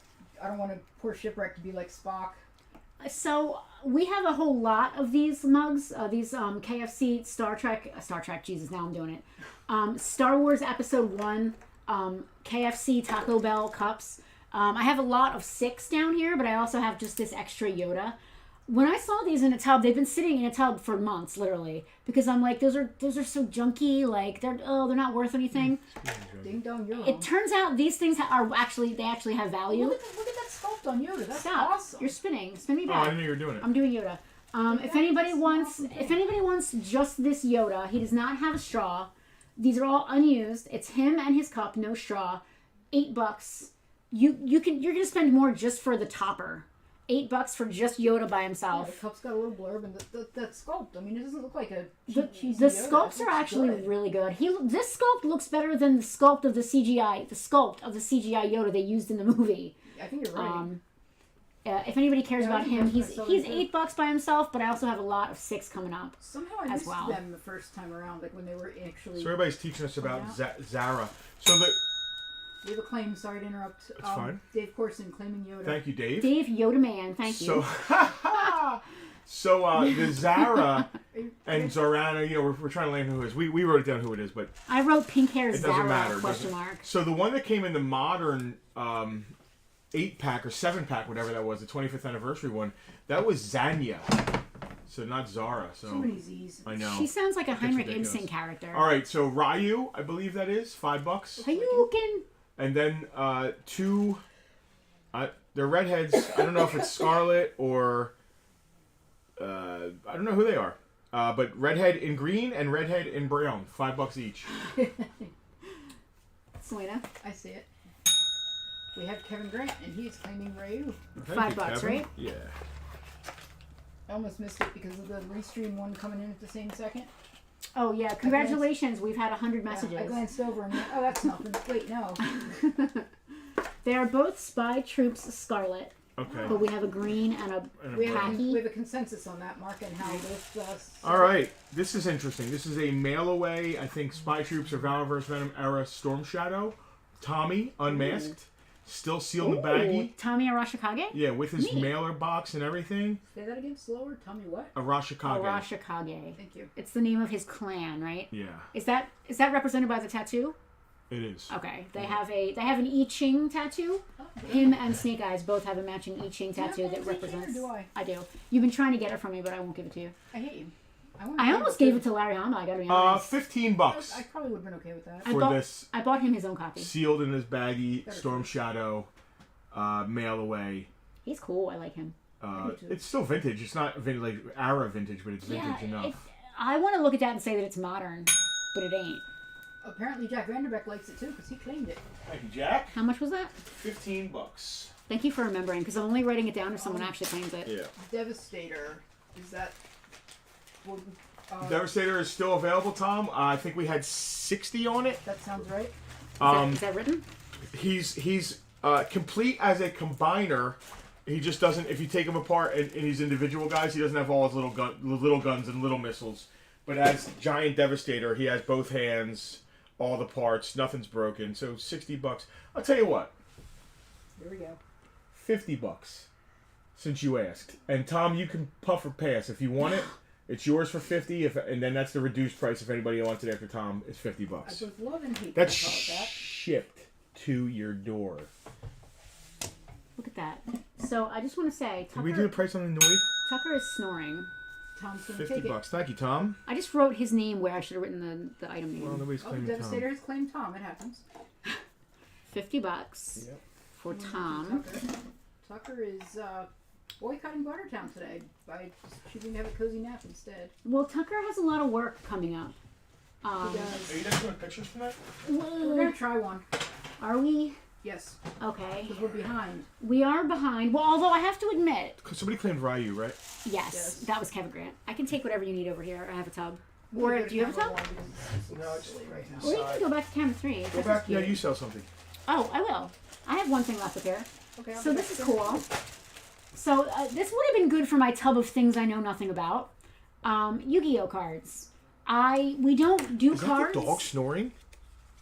I don't want a poor Shipwreck to be like Spock. So we have a whole lot of these mugs, these KFC Star Trek, Jesus, now I'm doing it. Star Wars Episode 1, KFC Taco Bell cups. I have a lot of 6 down here, but I also have just this extra Yoda. When I saw these in a tub, they've been sitting in a tub for months, literally, because I'm like, those are so junky, like they're not worth anything. Ding dong, you're It wrong. turns out these things are actually have value. Look at that sculpt on Yoda. That's Stop! awesome. You're spinning. Spin me Oh, back. I didn't know you were doing it. I'm doing Yoda. If anybody wants just this Yoda, he does not have a straw. These are all unused. It's him and his cup, no straw. $8. You're gonna spend more just for the topper. $8 for just Yoda by Yeah, himself. the cup's got a little blurb, and that sculpt. I mean, it doesn't look like a cheesy The Yoda. sculpts It are looks actually good. really good. This sculpt looks better than the sculpt of the CGI. The sculpt of the CGI Yoda they used in the movie. I think you're right. If anybody cares Yeah, I about think him, that's he's my selling point. $8 by himself. But I also have a lot of 6 coming up. Somehow I as missed well. them the first time around, like when they were actually. So everybody's teaching us about Yeah. Zara. So We have a claim. Sorry to interrupt. It's fine. Dave Corson claiming Yoda. thank you, Dave. Dave Yoda Man, thank you. So the Zara and Zorana, we're trying to land who it is. We wrote it down who it is, but I wrote pink hair it doesn't Zara matter. question mark. So the one that came in the modern 8-pack or 7-pack, whatever that was, the 25th anniversary one. That was Zanya. So not Zara. So many Z's. I know. She sounds like a Heinrich ridiculous. Ibsen character. All right, so Ryu, I believe that is $5. Hayukin. And then 2. They're redheads. I don't know if it's Scarlet or I don't know who they are. But redhead in green and redhead in brown. $5 each. Selena. I see it. We have Kevin Grant, and he's claiming Ryu. Thank you, $5, Kevin. right? Yeah. I almost missed it because of the restream one coming in at the same second. Oh yeah, congratulations! We've had 100 Yeah, messages. I glanced over and went, oh, that's nothing. Wait, no. They are both Spy Troops Scarlet, Okay. but we have a green and a We have, khaki. we have a consensus on that, Mark, and how both. All right. This is interesting. This is a mail away, I think, Spy Troops or Valorverse Venom era Storm Shadow. Tommy, unmasked. Still sealed in the baggie. Tommy Arashikage? Yeah, with his Neat. mailer box and everything. Say that again, slower. Tell me what. Arashikage. Arashikage. Thank you. It's the name of his clan, right? Yeah, Is that represented by the tattoo? it is. Okay. They have an I Ching tattoo. Him and Snake Eyes both have a matching I Ching tattoo that represents. Or do I? I do. You've been trying to get it from me, but I won't give it to you. I hate you. I almost gave it to Larry Hama. I gotta be honest. $15 I probably would have been okay with that. for this I bought him his own copy. sealed in his baggie Storm Shadow mail away. He's cool. I like him. It's still vintage. It's not vintage, like era vintage, but it's vintage enough. I want to look at that and say that it's modern, but it ain't. Apparently, Jack Vanderbeck likes it too because he claimed it. Thank you, Jack. How much was that? $15. Thank you for remembering, because I'm only writing it down if someone actually claims it. Yeah. Devastator. Is that? Devastator is still available, Tom. I think we had 60 on it. That sounds right. Is that written? He's complete as a combiner. He just doesn't. If you take him apart and he's individual guys, he doesn't have all his little guns and little missiles. But as Giant Devastator, he has both hands, all the parts, nothing's broken. So $60. I'll tell you what. Here we go. $50. Since you asked, and Tom, you can puff or pass if you want it. It's yours for $50, and then that's the reduced price if anybody wants it after Tom. It's $50. I both love and hate That's that. shipped to your door. Look at that. So I just want to say, Did we do the price on the noise? Tucker is snoring. Tom's gonna take $50. it. Thank you, Tom. I just wrote his name where I should have written the item name. Well, nobody's Oh, claiming Devastator Tom. has claimed Tom. It happens. $50 Yep. for Tom. Tucker is boycotting Bartertown today by choosing to have a cozy nap instead. Well, Tucker has a lot of work coming up. He does. Are you guys doing pictures from that? We're gonna try one. Are we? Yes, Okay. because we're behind. We are behind. Well, although I have to admit, Somebody claimed Ryu, right? yes, that was Kevin Grant. I can take whatever you need over here. I have a tub. We Or go to do you have a camera tub? one because it's No, it's silly right now. Or you can go back to camera 3. Go This back. is Yeah, cute. you sell something. Oh, I will. I have one thing left up here. Okay, I'll So go this back is there. cool. So this would have been good for my tub of things I know nothing about. Yu-Gi-Oh cards. We don't do Is cards. that the dog snoring?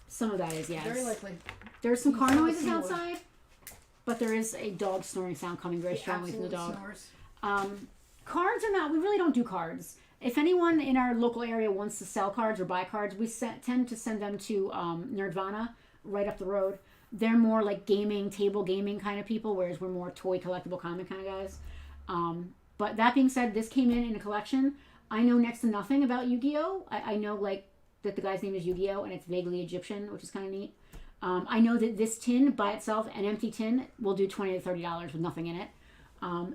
Some of that is, yes. Very likely. There's some car He's noises snoring. outside, but there is a dog snoring sound coming very strongly from the Absolute dog. snores. Cards are not. We really don't do cards. If anyone in our local area wants to sell cards or buy cards, we tend to send them to Nerdvana, right up the road. They're more like gaming, table gaming kind of people, whereas we're more toy collectible comic kind of guys. But that being said, this came in a collection. I know next to nothing about Yu-Gi-Oh! I know like that the guy's name is Yu-Gi-Oh! And it's vaguely Egyptian, which is kind of neat. I know that this tin by itself, an empty tin, will do $20 to $30 with nothing in it.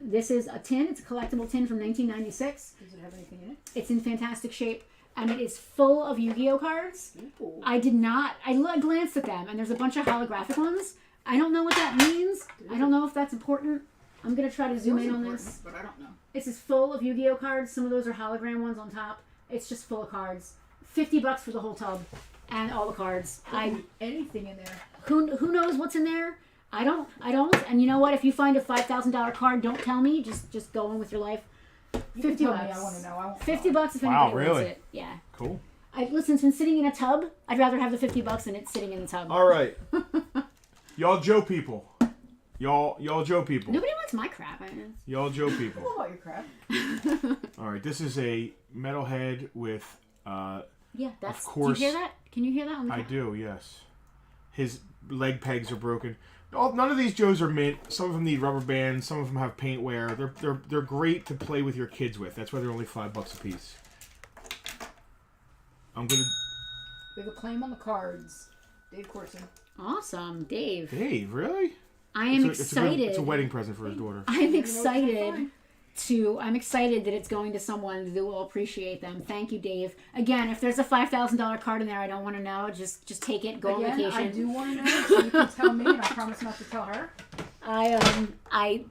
This is a tin. It's a collectible tin from 1996. Does it have anything in it? It's in fantastic shape, and it is full of Yu-Gi-Oh cards. Ooh. I glanced at them, and there's a bunch of holographic ones. I don't know what that means. I don't know if that's important. I'm going to try to zoom in on this. But I don't know. This is full of Yu-Gi-Oh cards. Some of those are hologram ones on top. It's just full of cards. $50 for the whole tub and all the cards. Anything in there. Who knows what's in there? I don't. And you know what? If you find a $5,000 card, don't tell me. Just go on with your life. You $50. can tell me, I want to know. I won't $50 if Wow, anybody wants really? it. Yeah. Cool. Listen, it's been sitting in a tub. I'd rather have the $50 than it's sitting in the tub. All right. Y'all Joe people. Y'all Joe people. Nobody wants my crap. Y'all Joe people. know about your crap. All right. This is a metalhead with. Yeah, that's. Of course. Do you hear that? Can you hear that on the I do. Yes. His leg pegs are broken. None of these Joes are mint. Some of them need rubber bands. Some of them have paint wear. They're great to play with your kids with. That's why they're only $5 a piece. I'm gonna. We have a claim on the cards. Dave Corson. Awesome, Dave. Dave, really? I am excited. It's a wedding present for his daughter. I'm excited that it's going to someone that will appreciate them. Thank you, Dave. Again, if there's a $5,000 card in there, I don't want to know. Just take it. Go on vacation. I do want to know, so you can tell me, and I promise not to tell her.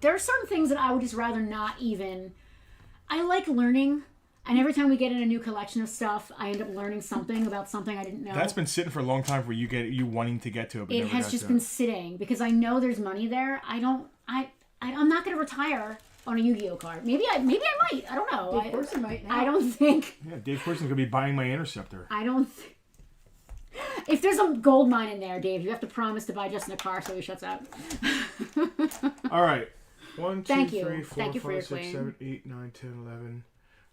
There are certain things that I would just rather not even. I like learning. And every time we get in a new collection of stuff, I end up learning something about something I didn't know. That's been sitting for a long time for you wanting to get to it. But it has just been sitting because I know there's money there. I'm not going to retire on a Yu-Gi-Oh card. Maybe I might. I don't know. Dave Corson might now. I don't think. Yeah, Dave Corson's going to be buying my Interceptor. I don't. If there's a gold mine in there, Dave, you have to promise to buy Justin a car so he shuts up. All right. 1, 2, Thank you. 3, 4, Thank you for 5, your 6, claim. 7, 8, 9, 10, 11.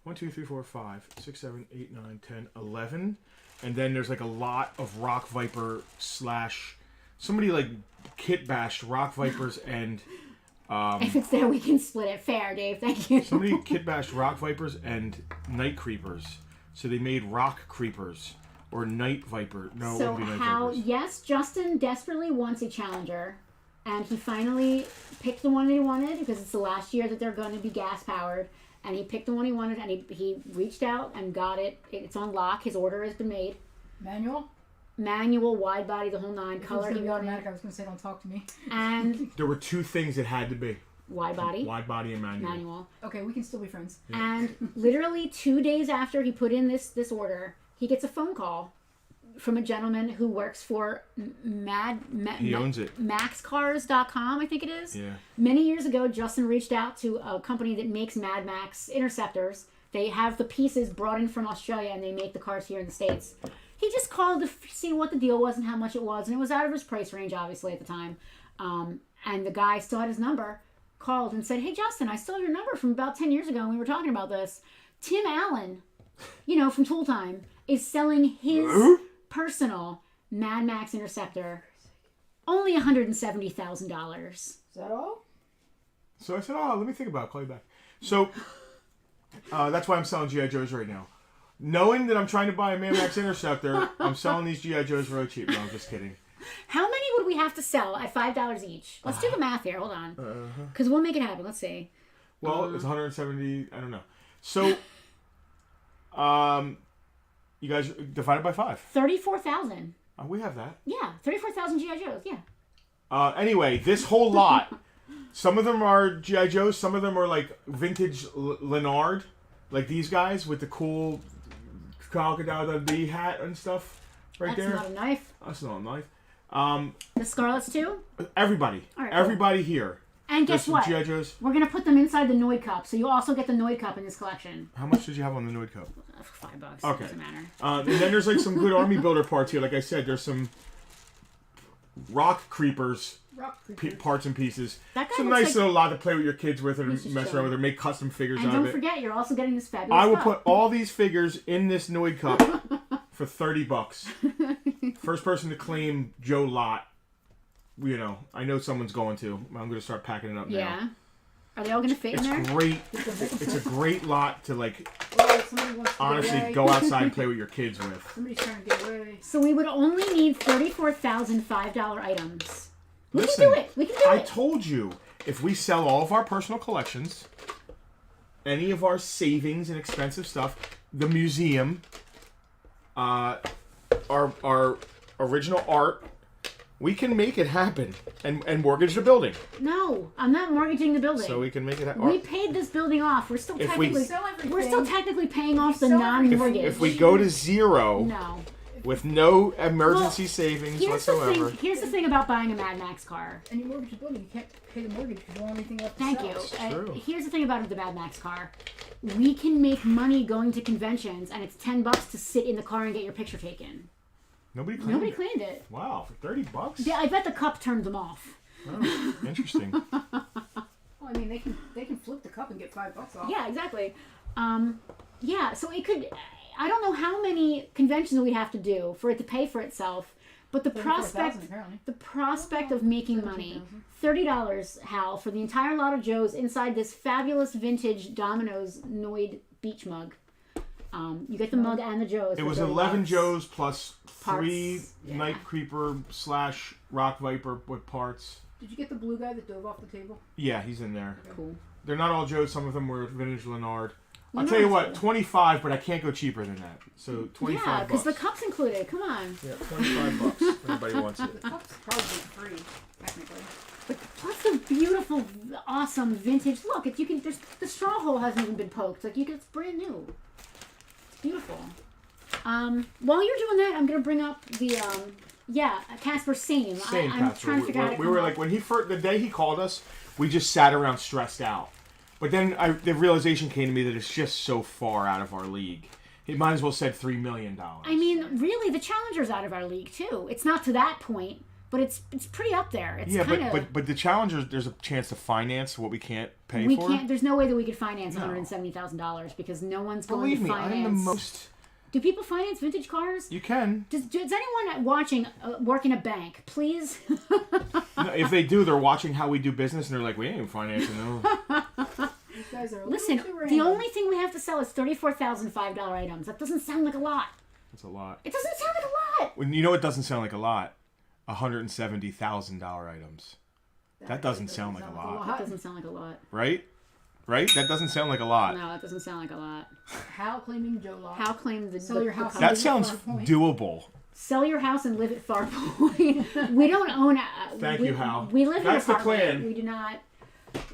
1, 2, 3, 4, 5, 6, 7, 8, 9, 10, 11. And then there's like a lot of Rock Viper / somebody like kit bashed Rock Vipers and If it's there, we can split it. Fair, Dave. Thank you. somebody kit bashed Rock Vipers and Night Creepers. So they made Rock Creepers or Night Viper. No, it So wouldn't be Night how? Vipers. Yes, Justin desperately wants a challenger, and he finally picked the one that he wanted because it's the last year that they're going to be gas powered. And he picked the one he wanted, and he reached out and got it. It's on lock. His order has been made. Manual, wide body, the whole nine. Color he wanted. automatic. I was going to say, don't talk to me. And There were two things it had to be. wide body. Wide body and manual. Okay, we can still be friends. And literally 2 days after he put in this order, he gets a phone call from a gentleman who works for He owns it. MaxCars.com, I think it is. Yeah. Many years ago, Justin reached out to a company that makes Mad Max Interceptors. They have the pieces brought in from Australia, and they make the cars here in the States. He just called to see what the deal was and how much it was, and it was out of his price range, obviously, at the time. And the guy still had his number, called and said, "Hey, Justin, I still have your number from about 10 years ago, and we were talking about this. Tim Allen, from Tool Time, is selling his personal Mad Max Interceptor only $170,000. Is that all? So I said, let me think about it. Call you back. So that's why I'm selling G.I. Joes right now. Knowing that I'm trying to buy a Mad Max Interceptor, I'm selling these G.I. Joes really cheap. No, I'm just kidding. How many would we have to sell at $5 each? Let's do the math here. Hold on. Because we'll make it happen. Let's see. Well, it's 170. I don't know. So, you guys divided by 5. 34,000. We have that. Yeah, 34,000 G.I. Joes. Yeah. Anyway, this whole lot. Some of them are G.I. Joes. Some of them are like vintage Leonard, like these guys with the cool crocodile D hat and stuff. Right That's there. not a knife. That's not a knife. The Scarlets too. Everybody. All right, Everybody here. And guess what? G.I. Joes. We're gonna put them inside the Noid Cup, so you also get the Noid Cup in this collection. How much did you have on the Noid Cup? $5. Okay. Doesn't matter. And then there's like some good army builder parts here. Like I said, there's some rock creepers. Parts and pieces. That guy Some looks nice like- little lot to play with your kids with and This is mess true. around with or make custom figures And out don't of it. forget, you're also getting this fabulous I will cup. put all these figures in this Noid Cup for $30. First person to claim Joe Lot. I know someone's going to. I'm going to start packing it up now. Yeah. Are they all gonna fit It's in there? great. It's a great lot to Somebody wants to honestly get away. go outside and play with your kids with. Somebody's trying to get away. So we would only need 34,000 $5 items. We Listen, can do it. We can do I it. told you, if we sell all of our personal collections, any of our savings and expensive stuff, the museum, our original art, we can make it happen and mortgage the building. No, I'm not mortgaging the building. So we can make it happen. We paid this building off. We're still If we- technically Sell everything. we're still technically paying off the sell non-mortgage. If we go to zero No. with no emergency savings Here's the whatsoever. thing. Here's the thing about buying a Mad Max car. And you mortgage the building, you can't pay the mortgage because you don't have anything left to Thank sell. you. true. Here's the thing about the Mad Max car. We can make money going to conventions, and it's $10 to sit in the car and get your picture taken. Nobody claimed Nobody it. claimed it. Wow, for $30? Yeah, I bet the cup turned them off. Oh, interesting. Well, I mean, they can flip the cup and get $5 off. Yeah, exactly. Yeah, so it could. I don't know how many conventions we'd have to do for it to pay for itself, But the 34,000 apparently. prospect of making money, $30, Hal, for the entire lot of Joes inside this fabulous vintage Domino's Noid beach mug. You get the mug and the Joes. It for was $30. 11 Joes plus Parts. 3 Yeah. Night Creeper / Rock Viper with parts. Did you get the blue guy that dove off the table? Yeah, he's in there. Cool. They're not all Joes. Some of them were vintage Leonard. I'll Leonard's tell you what, cool. 25, but I can't go cheaper than that. So 25 Yeah, because bucks. the cup's included. Come on. Yeah, 25 bucks. If anybody wants it. The cup's probably free, technically. But plus the beautiful, awesome vintage look. If you can, the straw hole hasn't even been poked. Like it's brand new. It's beautiful. While you're doing that, I'm gonna bring up the Casper same. Same, I'm Pastor. trying to figure out. We were like, when the day he called us, we just sat around stressed out. But then the realization came to me that it's just so far out of our league. He might as well said $3 million. I mean, really, the Challenger's out of our league too. It's not to that point, but it's pretty up there. It's yeah, kind of. but the Challengers, there's a chance to finance what we can't pay We for. can't. There's no way that we could finance No. $170,000 because no one's going Believe to me, finance. I'm the most. Do people finance vintage cars? You can. Does anyone watching work in a bank? Please. No, if they do, they're watching how we do business, and they're like, we ain't financing them. These guys are a Listen, little too the random. only thing we have to sell is $34,005 items. That doesn't sound like a lot. That's a lot. It doesn't sound like a lot. When you know, it doesn't sound like a lot. $170,000 items. That doesn't sound like a lot. That doesn't sound like a lot. Right? Right? That doesn't sound like a lot. No, it doesn't sound like a lot. Hal claiming Joe Lot. How claim the Sell your house. company- That sounds Farpoint. doable. Sell your house and live at Farpoint. We don't own. Thank you, Hal. We live That's in the an apartment. plan. We do not.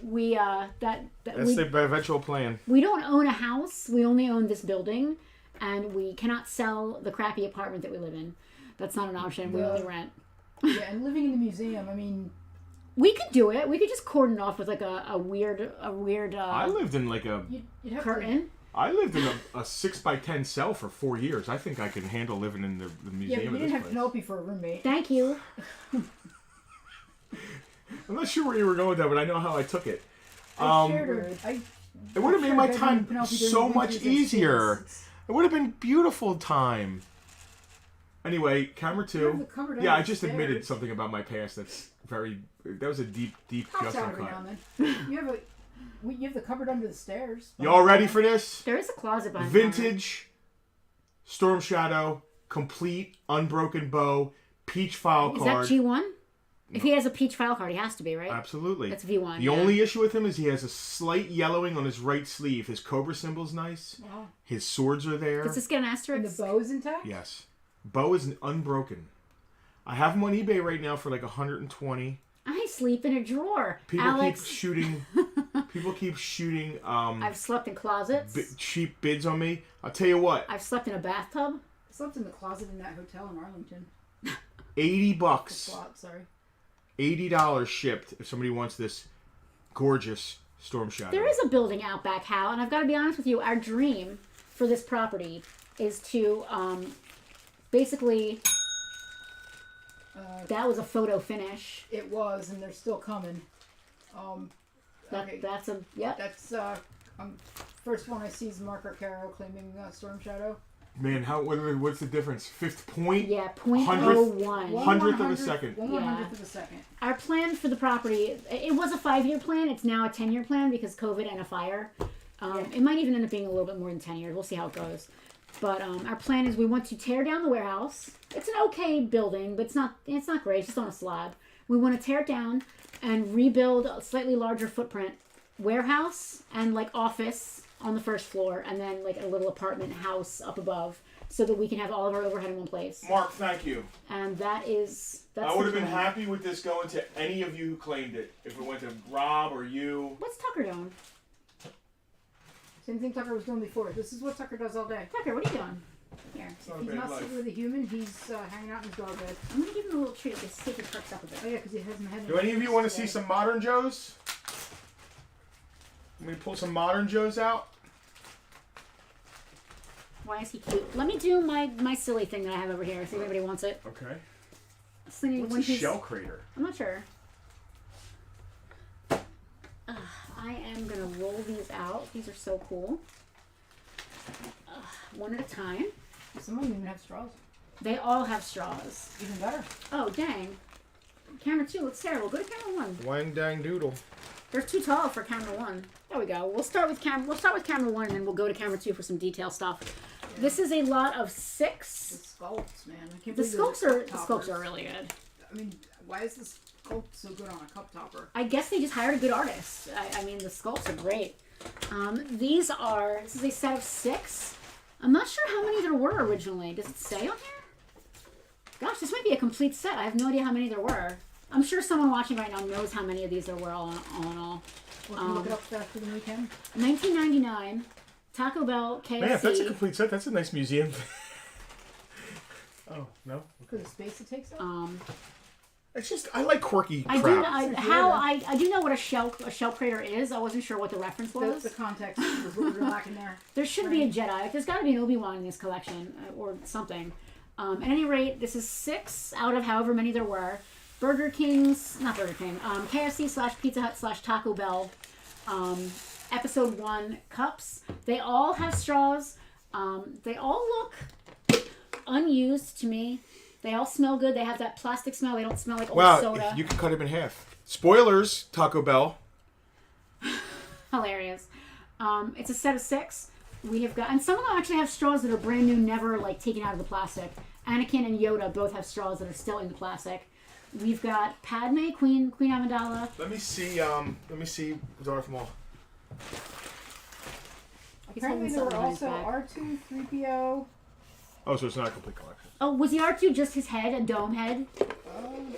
We That's the eventual plan. we don't own a house. We only own this building, and we cannot sell the crappy apartment that we live in. That's not an option. We No. only rent. Yeah, and living in the museum, I mean, We could do it. We could just cordon off with like a weird I lived in like a. you'd have curtain. I lived in a 6x10 cell for 4 years. I think I could handle living in the to. Yeah, museum but of you this didn't have place. Penelope for a roommate. Thank you. I'm not sure where you were going with that, but I know how I took it. I shared her. It would have made my shared time with Penelope during so the much winters and easier. seasons. It would have been beautiful time. Anyway, camera You have the 2. cupboard Yeah, under I the just admitted stairs. something about my past that's very. That was a deep Pops gut out every cut. now and then. You have the cupboard under the stairs. Y'all ready for this? There is a closet behind the counter. Vintage Storm Shadow, complete unbroken bow, peach file Is card. that G1? If he has a peach file card, he has to be, right? Absolutely. That's V1. The yeah. only issue with him is he has a slight yellowing on his right sleeve. His Cobra symbol's nice. Wow. His swords are there. Does this get an And asterisk? the bow is intact? Yes. Bow is unbroken. I have him on eBay right now for like 120. I sleep in a drawer. People Alex, keep shooting. People keep shooting I've slept in closets. cheap bids on me. I'll tell you what. I've slept in a bathtub. I slept in the closet in that hotel in Arlington. $80. Slot, sorry. $80 shipped if somebody wants this gorgeous Storm Shadow. There is a building out back, Hal, and I've got to be honest with you. Our dream for this property is to basically. That was a photo finish. It was, and they're still coming. Okay, That's a yep. that's first one I see is Mark Arcaro claiming Storm Shadow. Man, what's the difference? Fifth point? Yeah, Hundredth- 0.01. Hundredth of a second. 1/100th of a second. Our plan for the property, it was a 5-year plan. It's now a 10-year plan because COVID and a fire. It might even end up being a little bit more than 10 years. We'll see how it goes. But our plan is we want to tear down the warehouse. It's an okay building, but it's not great. It's just on a slab. We want to tear it down and rebuild a slightly larger footprint warehouse and like office on the first floor, and then like a little apartment house up above, so that we can have all of our overhead in one place. Mark, thank you. And that's I would have the been plan. happy with this going to any of you who claimed it. If it went to Rob or you. What's Tucker doing? Same thing Tucker was doing before. This is what Tucker does all day. Tucker, what are you doing? Here. Not a He's bad not life. sitting with a human. He's hanging out in his dog bed. I'm gonna give him a little treat to see if he perks up a bit. Oh yeah, because he hasn't had. Do any of you want to see some modern Joes? Let me pull some modern Joes out. Why is he cute? Let me do my silly thing that I have over here. See if anybody wants it. Okay. Slingy, What's when a he's- shell crater? I'm not sure. I am gonna roll these out. These are so cool. One at a time. Some of them even have straws. They all have straws. Even better. Oh, dang. Camera 2 looks terrible. Go to camera 1. Wang dang doodle. They're too tall for camera 1. There we go. We'll start with camera 1 and then we'll go to camera 2 for some detail stuff. Yeah. This is a lot of 6. The sculpts, man. I can't the believe sculpts are really good. I mean, why is this sculpt so good on a cup topper? I guess they just hired a good artist. I mean, the sculpts are great. This is a set of 6. I'm not sure how many there were originally. Does it say on here? Gosh, this might be a complete set. I have no idea how many there were. I'm sure someone watching right now knows how many of these there were all in all. Well, can you look it up faster than we can? $19.99. Taco Bell, KFC. Man, if that's a complete set, that's a nice museum. Oh, no? For the space it takes up? It's just, I like quirky crap. I do know what a shell crater is. I wasn't sure what the reference was. The context was what we were lacking there. There should be a Jedi. There's got to be an Obi-Wan in this collection or something. At any rate, this is 6 out of however many there were. KFC / Pizza Hut / Taco Bell. Episode 1 cups. They all have straws. They all look unused to me. They all smell good. They have that plastic smell. They don't smell like old soda. You can cut them in half. Spoilers, Taco Bell. Hilarious. It's a set of 6. We have got, and some of them actually have straws that are brand new, never like taken out of the plastic. Anakin and Yoda both have straws that are still in the plastic. We've got Padme, Queen Amidala. Let me see Darth Maul. Apparently there were also R2, 3PO. Oh, so it's not a complete collection. Oh, was the R2 just his head, a dome head?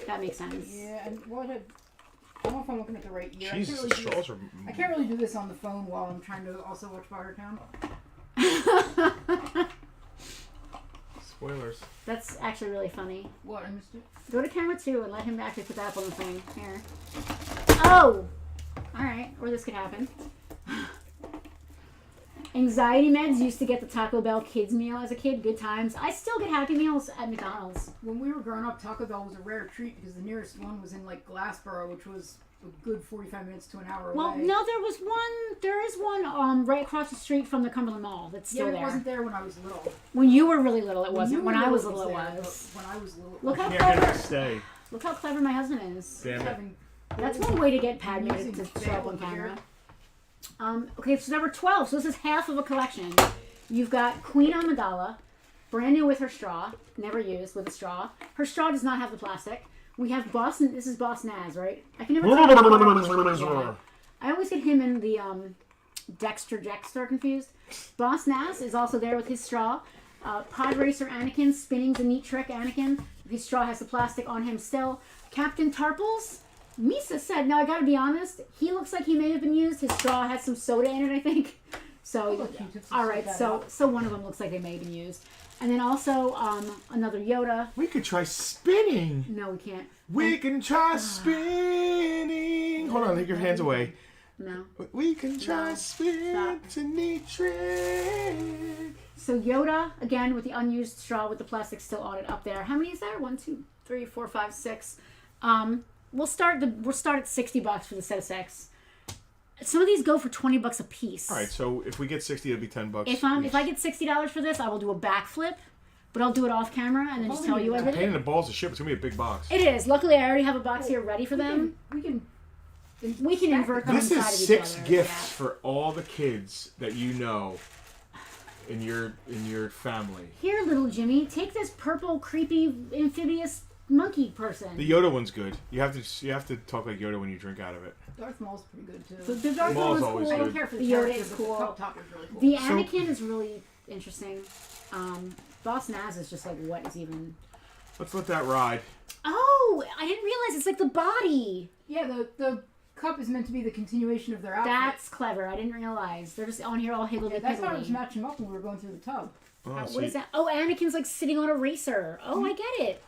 That makes sense. Yeah, and I don't know if I'm looking at the right year. Jesus, the straws are... I can't really do this on the phone while I'm trying to also watch Bartertown. Spoilers. That's actually really funny. What, I missed it? Go to camera 2 and let him actually put that up on the thing. Here. Oh! Alright, or this could happen. Anxiety meds. Used to get the Taco Bell kids meal as a kid. Good times. I still get Happy Meals at McDonald's. When we were growing up, Taco Bell was a rare treat because the nearest one was in like Glassboro, which was a good 45 minutes to an hour away. Well, no, there is one right across the street from the Cumberland Mall that's still there. Yeah, it wasn't there when I was little. When you were really little, it wasn't. When I was little, it was. When I was little, look how clever. Look how clever my husband is. Damn it. That's one way to get Padme to show up on camera. Okay, so there were 12, so this is half of a collection. You've got Queen Amidala, brand new with her straw, never used with a straw. Her straw does not have the plastic. We have this is Boss Naz, right? I can never tell. Yeah. I always get him and the Dexter confused. Boss Naz is also there with his straw. Pod Racer Anakin, spinning the neat trick Anakin. His straw has the plastic on him still. Captain Tarples. Misa said, now I gotta be honest, he looks like he may have been used. His straw has some soda in it, I think. So, alright, so one of them looks like they may have been used. And then also, another Yoda. We could try spinning. No, we can't. We can try spinning. Hold on, take your hands away. No. We can try spinning. It's a neat trick. So Yoda, again, with the unused straw with the plastic still on it up there. How many is there? 1, 2, 3, 4, 5, 6. We'll start at $60 for the set of 6. Some of these go for $20 a piece. All right, so if we get 60, it'll be $10. If I get $60 for this, I will do a backflip, but I'll do it off camera and then just tell you it's everything. Pain in the balls to ship. It's gonna be a big box. It is. Luckily, I already have a box here ready for them. We can invert them This inside is of each 6 other. gifts for all the kids that you know in your family. Here, little Jimmy, take this purple, creepy, amphibious monkey person. The Yoda one's good. You have to talk like Yoda when you drink out of it. Darth Maul's pretty good too. The Darth Maul is cool. I don't care for the Yoda is cool. The cup topper is really cool. The Anakin is really interesting. Boss Naz is just like, what is even... Let's let that ride. Oh, I didn't realize it's like the body. Yeah, the cup is meant to be the continuation of their outfit. That's clever. I didn't realize. They're just on here all higgledy-piggledy. That's how I was matching them up when we were going through the tub. Oh, what is that? Oh, Anakin's like sitting on a racer. Oh, I get it.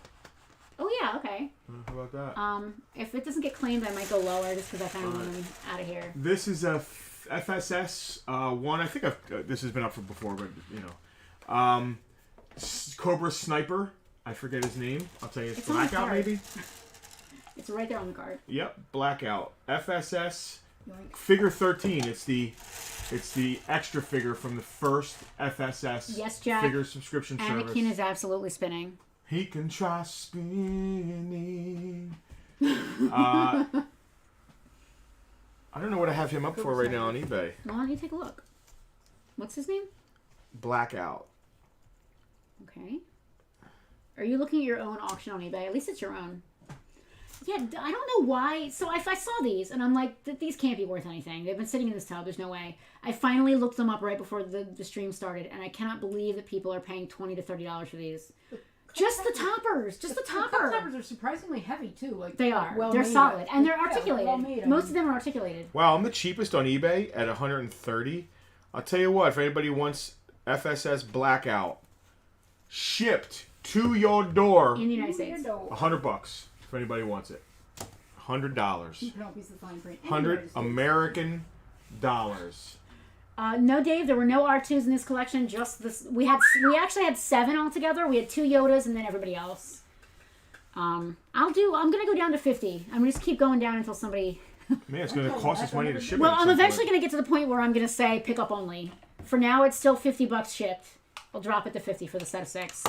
Oh, yeah, okay. How about that? If it doesn't get claimed, I might go lower just because I kind of want them out of here. This is a FSS one. I think this has been up for before, but you know. Cobra Sniper. I forget his name. I'll tell you. It's Blackout, maybe? It's right there on the card. Yep, Blackout. FSS. Yoink. Figure 13. It's the extra figure from the first FSS Yes, Jack. figure subscription service. Anakin is absolutely spinning. He can try spinning. I don't know what I have him up for right now on eBay. Why don't you take a look? What's his name? Blackout. Okay. Are you looking at your own auction on eBay? At least it's your own. Yeah, I don't know why. So if I saw these, and I'm like, these can't be worth anything. They've been sitting in this tub. There's no way. I finally looked them up right before the stream started, and I cannot believe that people are paying $20 to $30 for these. Just the toppers. Just the topper. The toppers are surprisingly heavy, too. Like They are. well They're made. solid. And they're Yeah, articulated. well made. Most of them are articulated. Wow, I'm the cheapest on eBay at $130. I'll tell you what, if anybody wants FSS Blackout shipped to your door, In the United States. $100 if anybody wants it. $100. You can all piece of fine print. 100 American dollars. No, Dave, there were no R2s in this collection. Just this. We actually had 7 altogether. We had 2 Yodas and then everybody else. I'm gonna go down to 50. I'm gonna just keep going down until somebody. Man, it's going to cost us money to ship it. Well, at I'm some eventually point. gonna get to the point where I'm gonna say pick up only. For now, it's still $50 shipped. I'll drop it to 50 for the set of 6.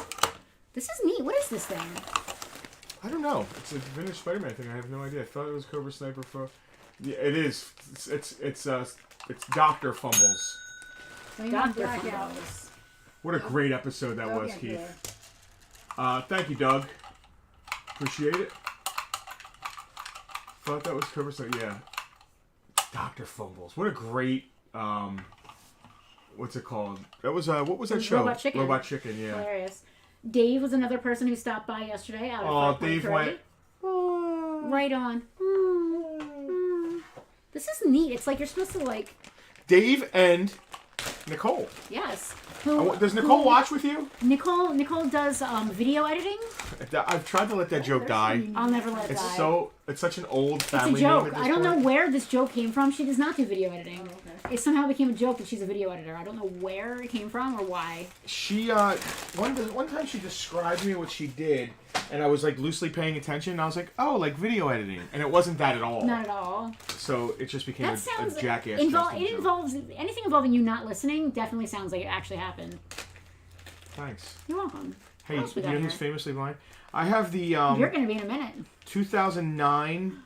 This is neat. What is this thing? I don't know. It's a vintage Spider-Man thing. I have no idea. I thought it was Cobra Sniper. Yeah, it is. It's Dr. Fumbles. Dr. Blackout. Fumbles. What a great episode that was, Keith. Thank you, Doug. Appreciate it. Thought that was Cobra Sniper. Yeah. Dr. Fumbles. What a great. What's it called? That was what was that show? Robot Chicken. Robot Chicken. Yeah. Hilarious. Dave was another person who stopped by yesterday. Out of Oh, 5.3. Dave went. Right on. This is neat. It's like you're supposed to like. Dave and Nicole. Yes. Does Nicole watch with you? Nicole does video editing. I've tried to let that joke die. I'll never let it die. It's such an old It's family a name joke. at this I don't know point. where this joke came from. She does not do video editing. Oh, okay. It somehow became a joke that she's a video editor. I don't know where it came from or why. She one time she described me what she did, and I was like loosely paying attention. And I was like, oh, like video editing, and it wasn't that at all. Not at all. So it just became That a sounds jackass. It Justin joke. involves anything involving you not listening. Definitely sounds like it actually happened. Thanks. You're welcome. Hey, What else we you got know who's here? famously blind? I have the You're going to be in a minute. 2009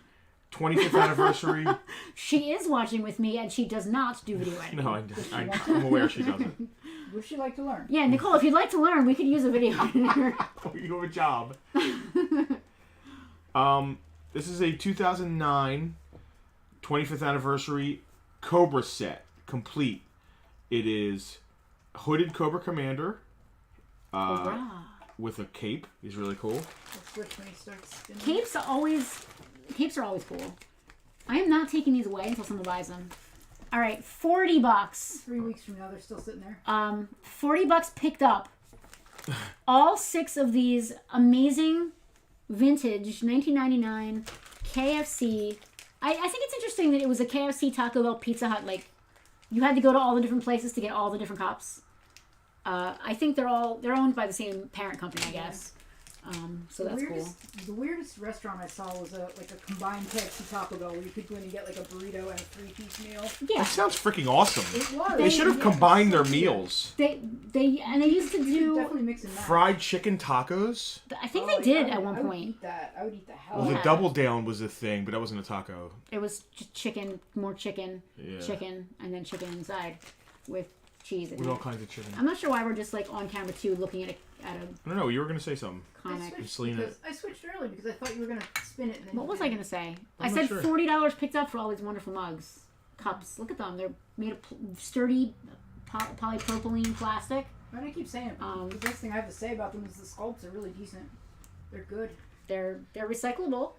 25th anniversary. She is watching with me, and she does not do video editing. No, I'm aware she doesn't. Would she like to learn? Yeah, Nicole, if you'd like to learn, we could use a video editor. You have a job. This is a 2009 25th anniversary Cobra set, complete. It is hooded Cobra Commander Hurrah. with a cape. He's really cool. Let's switch when he starts spinning. Capes are always cool. I am not taking these away until someone buys them. All right, $40. 3 weeks from now, they're still sitting there. $40 picked up. All 6 of these amazing vintage 1999 KFC. I think it's interesting that it was a KFC, Taco Bell, Pizza Hut. Like, you had to go to all the different places to get all the different cups. I think they're owned by the same parent company, I guess. So that's cool. The weirdest restaurant I saw was a combined KFC Taco Bell where you could go in and get like a burrito and a 3-piece meal. Yeah, That sounds freaking awesome. It was. They should have combined their meals. they used to do. Definitely mix and match. Fried chicken tacos. I think they did at one I would point. eat that. I would eat the hell Well, out the of it. double down was a thing, but that wasn't a taco. It was chicken, more chicken, Yeah. chicken, and then chicken inside with cheese in With all it. kinds of chicken. I'm not sure why we're just like on camera too, looking at a I don't know. You were gonna say something. comic. I switched early because I thought you were gonna spin it. And then What was I gonna say? I I'm said not sure. $40 picked up for all these wonderful mugs, cups. Look at them; they're made of sturdy polypropylene plastic. Why do I keep saying it? The best thing I have to say about them is the sculpts are really decent. They're good. They're recyclable.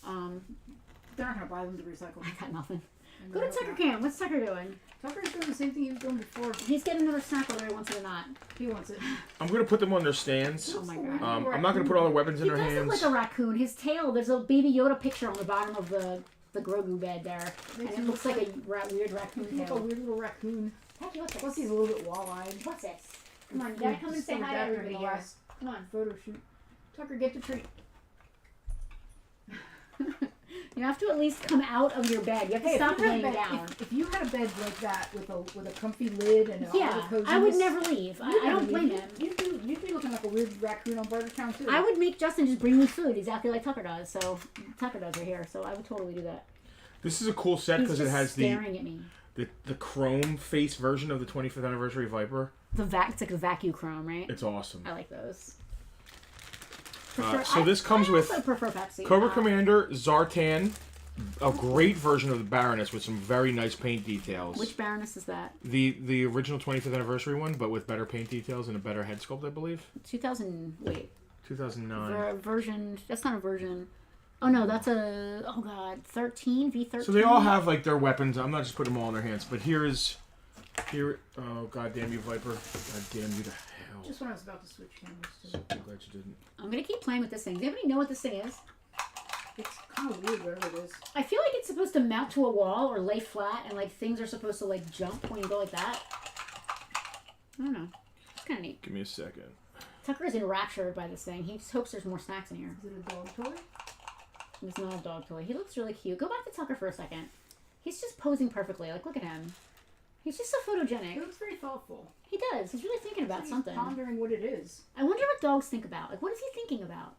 They're not gonna buy them to recycle. I got nothing. And Go to they're Tucker not. Camp. What's Tucker doing? Tucker's doing the same thing he was doing before. He's getting another snack whether he wants it or not. He wants it. I'm gonna put them on their stands. Oh my god. I'm not gonna put all the weapons in He their does hands. look like a raccoon. His tail, there's a Baby Yoda picture on the bottom of the Grogu bed there. And Makes it him looks like look a weird raccoon He's like a tail. weird little raccoon. Hecky, what's Plus this? he's a little bit wall-eyed. What's this? Come on, you gotta come and say hi to everybody in the here. last Come on. photo shoot. Tucker, get the treat. You have to at least come out of your bed. You have to Hey, stop if you had laying a bed, down. If you had a bed like that with a comfy lid and all Yeah, the coziness, I would never leave. I don't blame him. You'd be looking like a weird raccoon on Bartertown too. I would make Justin just bring me food exactly like Tucker does. So Tucker does right here. So I would totally do that. This is a cool set He's because it just has staring at me. the chrome face version of the 25th anniversary Viper. It's like a vacuum chrome, right? It's awesome. I like those. So this comes with I prefer Pepsi. Cobra Commander, Zartan, a great version of the Baroness with some very nice paint details. Which Baroness is that? The original 25th anniversary one, but with better paint details and a better head sculpt, I believe. 2009. Version. That's not a version. Oh no, that's a. Oh god, 13 V13. So they all have like their weapons. I'm not just putting them all in their hands, but here. Oh goddamn you, Viper! Goddamn you to hell! Just when I was about to switch cameras to. I'm glad you didn't. I'm gonna keep playing with this thing. Does anybody know what this thing is? It's kind of weird, whatever it is. I feel like it's supposed to mount to a wall or lay flat, and like things are supposed to like jump when you go like that. I don't know. It's kind of neat. Give me a second. Tucker is enraptured by this thing. He just hopes there's more snacks in here. Is it a dog toy? It's not a dog toy. He looks really cute. Go back to Tucker for a second. He's just posing perfectly. Like, look at him. He's just so photogenic. He looks very thoughtful. He does. He's really thinking about He's something. pondering what it is. I wonder what dogs think about. Like, what is he thinking about?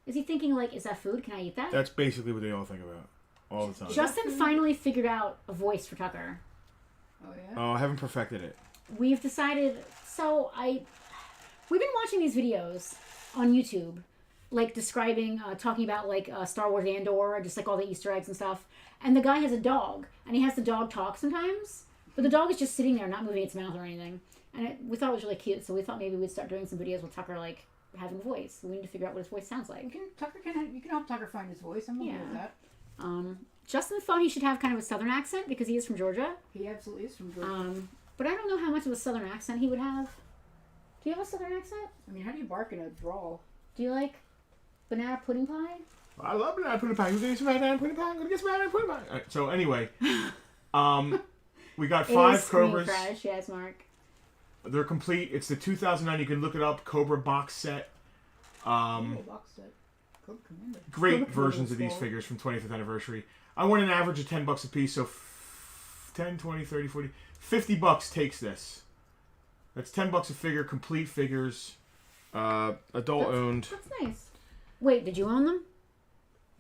Is he thinking, like, is that food? Can I eat that? That's basically what they all think about all the time. Justin finally figured out a voice for Tucker. Oh, yeah? Oh, I haven't perfected it. We've decided... We've been watching these videos on YouTube, like, describing, talking about, like, Star Wars Andor, just, like, all the Easter eggs and stuff. And the guy has a dog, and he has the dog talk sometimes. But the dog is just sitting there, not moving its mouth or anything. And we thought it was really cute, so we thought maybe we'd start doing some videos with Tucker, like, having a voice. We need to figure out what his voice sounds like. You can help Tucker find his voice. I'm okay with that. Justin thought he should have kind of a southern accent because he is from Georgia. He absolutely is from Georgia. But I don't know how much of a southern accent he would have. Do you have a southern accent? I mean, how do you bark in a drawl? Do you like banana pudding pie? I love banana pudding pie. You gonna get some banana pudding pie? I'm gonna get some banana pudding pie. All right, so anyway, we got 5 Cobras. Crash, yes, Mark. They're complete. It's the 2009. You can look it up. Cobra box set. Box set. Cobra Commander. Great Cobra versions of Commander. these figures from 25th anniversary. I want an average of $10 a piece, so 10, 20, 30, 40, $50 takes this. That's $10 a figure, complete figures, adult owned. That's nice. Wait, did you own them?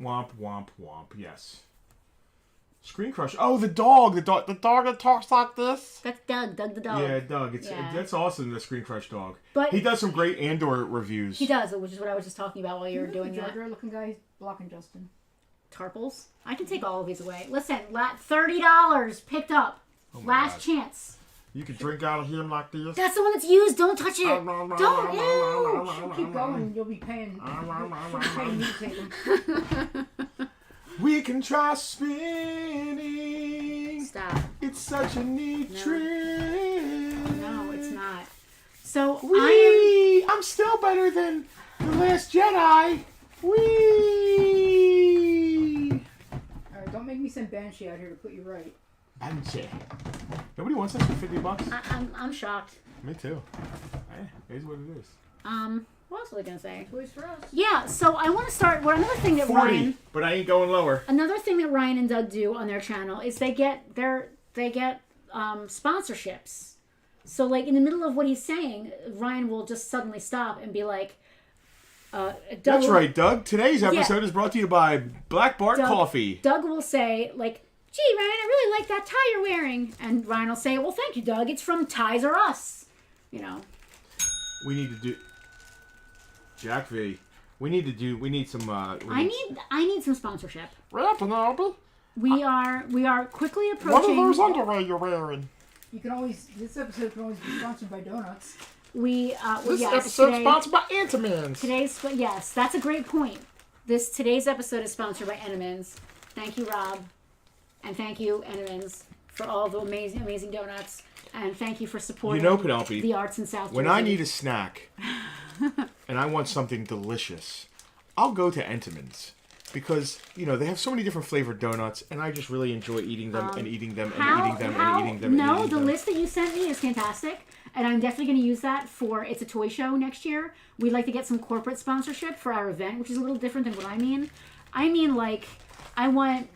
Womp, womp, womp. Yes. Screen Crush. Oh, the dog that talks like this. That's Doug the dog. Yeah, Doug. Yeah. That's awesome. The Screen Crush dog. But he does some great Andor reviews. He does, which is what I was just talking about while you were doing the that. Jar looking guy blocking Justin. Tarples. I can take all of these away. Listen, $30 picked up. Oh my Last God. chance. You can drink out of him like this. That's the one that's used. Don't touch it. Don't. Ew. Keep going. You'll be paying. She'll be paying you to take them. We can try spinning. Stop. It's such a neat trick. No, it's not. So I'm still better than the Last Jedi. Wee. All right, don't make me send Banshee out here to put you right. Banshee. Nobody wants this for $50. I'm shocked. Me too. Hey, here's what it is. What else was I gonna say? Toys for us. Yeah. So I want to start. Well, another thing that 40, Ryan. but I ain't going lower. Another thing that Ryan and Doug do on their channel is they get sponsorships. So like in the middle of what he's saying, Ryan will just suddenly stop and be like, Doug That's will, right, Doug. Today's episode is brought to you by Black Bart Coffee. Doug will say like, "Gee, Ryan, I really like that tie you're wearing," and Ryan will say, "Well, thank you, Doug. It's from Ties R Us." You know. We need to do Jack V. We need some. I need some sponsorship. Rapping, Albie. We are quickly What approaching. are those underwear you're wearing? This episode can always be sponsored by donuts. This episode's sponsored by Entenmann's. Yes, that's a great point. Today's episode is sponsored by Entenmann's. Thank you, Rob, and thank you, Entenmann's, for all the amazing donuts, and thank you for supporting Penelope, the arts in South Jersey. when I need a snack and I want something delicious, I'll go to Entenmann's. Because, they have so many different flavored donuts, and I just really enjoy eating them and eating them and eating them and eating them. No, the list that you sent me is fantastic, and I'm definitely going to use that for It's a Toy Show next year. We'd like to get some corporate sponsorship for our event, which is a little different than what I mean. I mean, like, I want...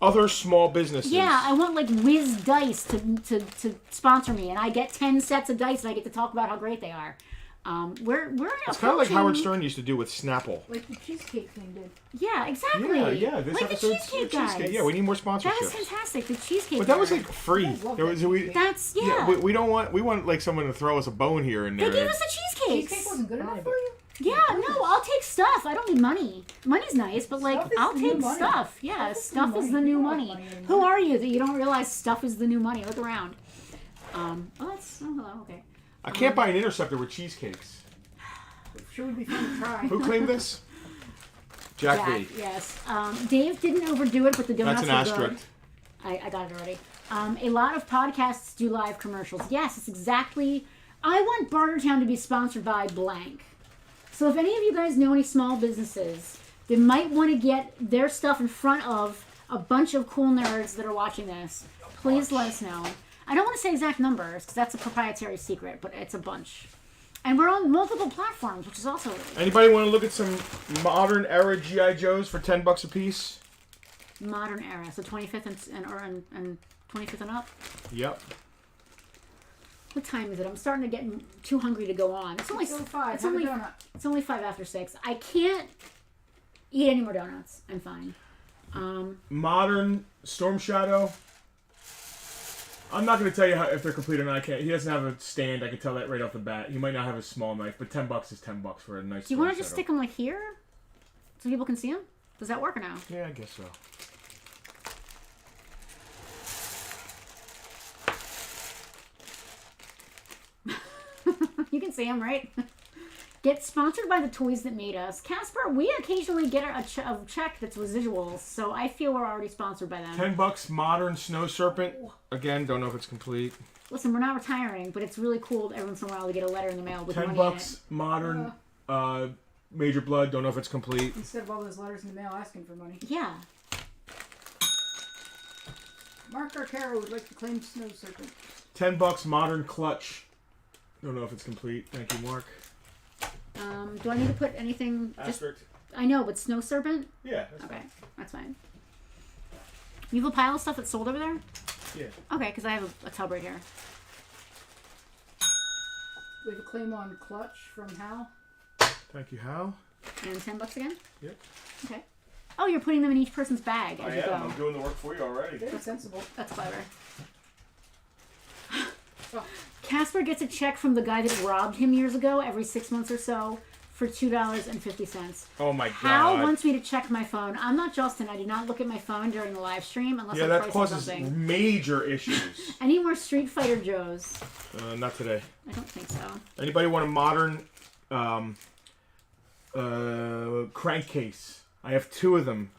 Other small businesses. Yeah, I want, like, Whiz Dice to sponsor me, and I get 10 sets of dice, and I get to talk about how great they are. We're It's kind of like Howard Stern used to do with Snapple. Like the cheesecake thing did. Yeah, exactly. Yeah. This like episode's the cheesecake guys. Yeah, we need more sponsorships. That was fantastic. The cheesecake. But that was guy. like free. There was That's we don't want like someone to throw us a bone here and there. They gave us the cheesecakes. Cheesecake wasn't good enough for you? Yeah, no, I'll take stuff. I don't need money. Money's nice, but like, I'll take stuff. Yeah, stuff is the new money. Who are you that you don't realize stuff is the new money? Look around. Hello, okay. I can't buy an Interceptor with cheesecakes. Sure would be fun to try. Who claimed this? Jack B. Yes. Dave didn't overdo it, but the donuts That's an asterisk. I got it already. A lot of podcasts do live commercials. Yes, it's exactly... I want Bartertown to be sponsored by blank. So if any of you guys know any small businesses that might want to get their stuff in front of a bunch of cool nerds that are watching this, please let us know. I don't want to say exact numbers because that's a proprietary secret, but it's a bunch. And we're on multiple platforms, which is also really cool. Anybody want to look at some modern era G.I. Joes for $10 a piece? Modern era, so 25th and 25th and up. Yep. What time is it? I'm starting to get too hungry to go on. It's only 5. It's only 5 after 6. I can't eat any more donuts. I'm fine. Modern Storm Shadow. I'm not going to tell you if they're complete or not. I can't. He doesn't have a stand. I can tell that right off the bat. He might not have a small knife, but $10 is $10 for a nice. Do you want to just stick them like here, so people can see them? Does that work or no? Yeah, I guess so. You can see them, right? Get sponsored by the toys that made us. Casper, we occasionally get a check that's residuals, so I feel we're already sponsored by them. $10 Modern Snow Serpent. Again, don't know if it's complete. Listen, we're not retiring, but it's really cool every once in a while to get a letter in the mail with money in it. $10 Modern Major Blood. Don't know if it's complete. Instead of all those letters in the mail asking for money. Yeah. Mark Arcaro would like to claim Snow Serpent. $10 Modern Clutch. Don't know if it's complete. Thank you, Mark. Do I need to put anything? Asterisk. I know, but Snow Serpent? Yeah. Okay, that's fine. You have a pile of stuff that's sold over there? Yeah. Okay, because I have a tub right here. We have a claim on Clutch from Hal. Thank you, Hal. And $10 again? Yep. Okay. Oh, you're putting them in each person's bag as you go. I'm doing the work for you already. Very sensible. That's clever. Casper gets a check from the guy that robbed him years ago every 6 months or so for $2.50. Oh my god. Hal wants me to check my phone. I'm not Justin. I do not look at my phone during the live stream unless I'm that pricing causes something. major issues. Any more Street Fighter Joes? Not today. I don't think so. Anybody want a modern crankcase? I have 2 of them.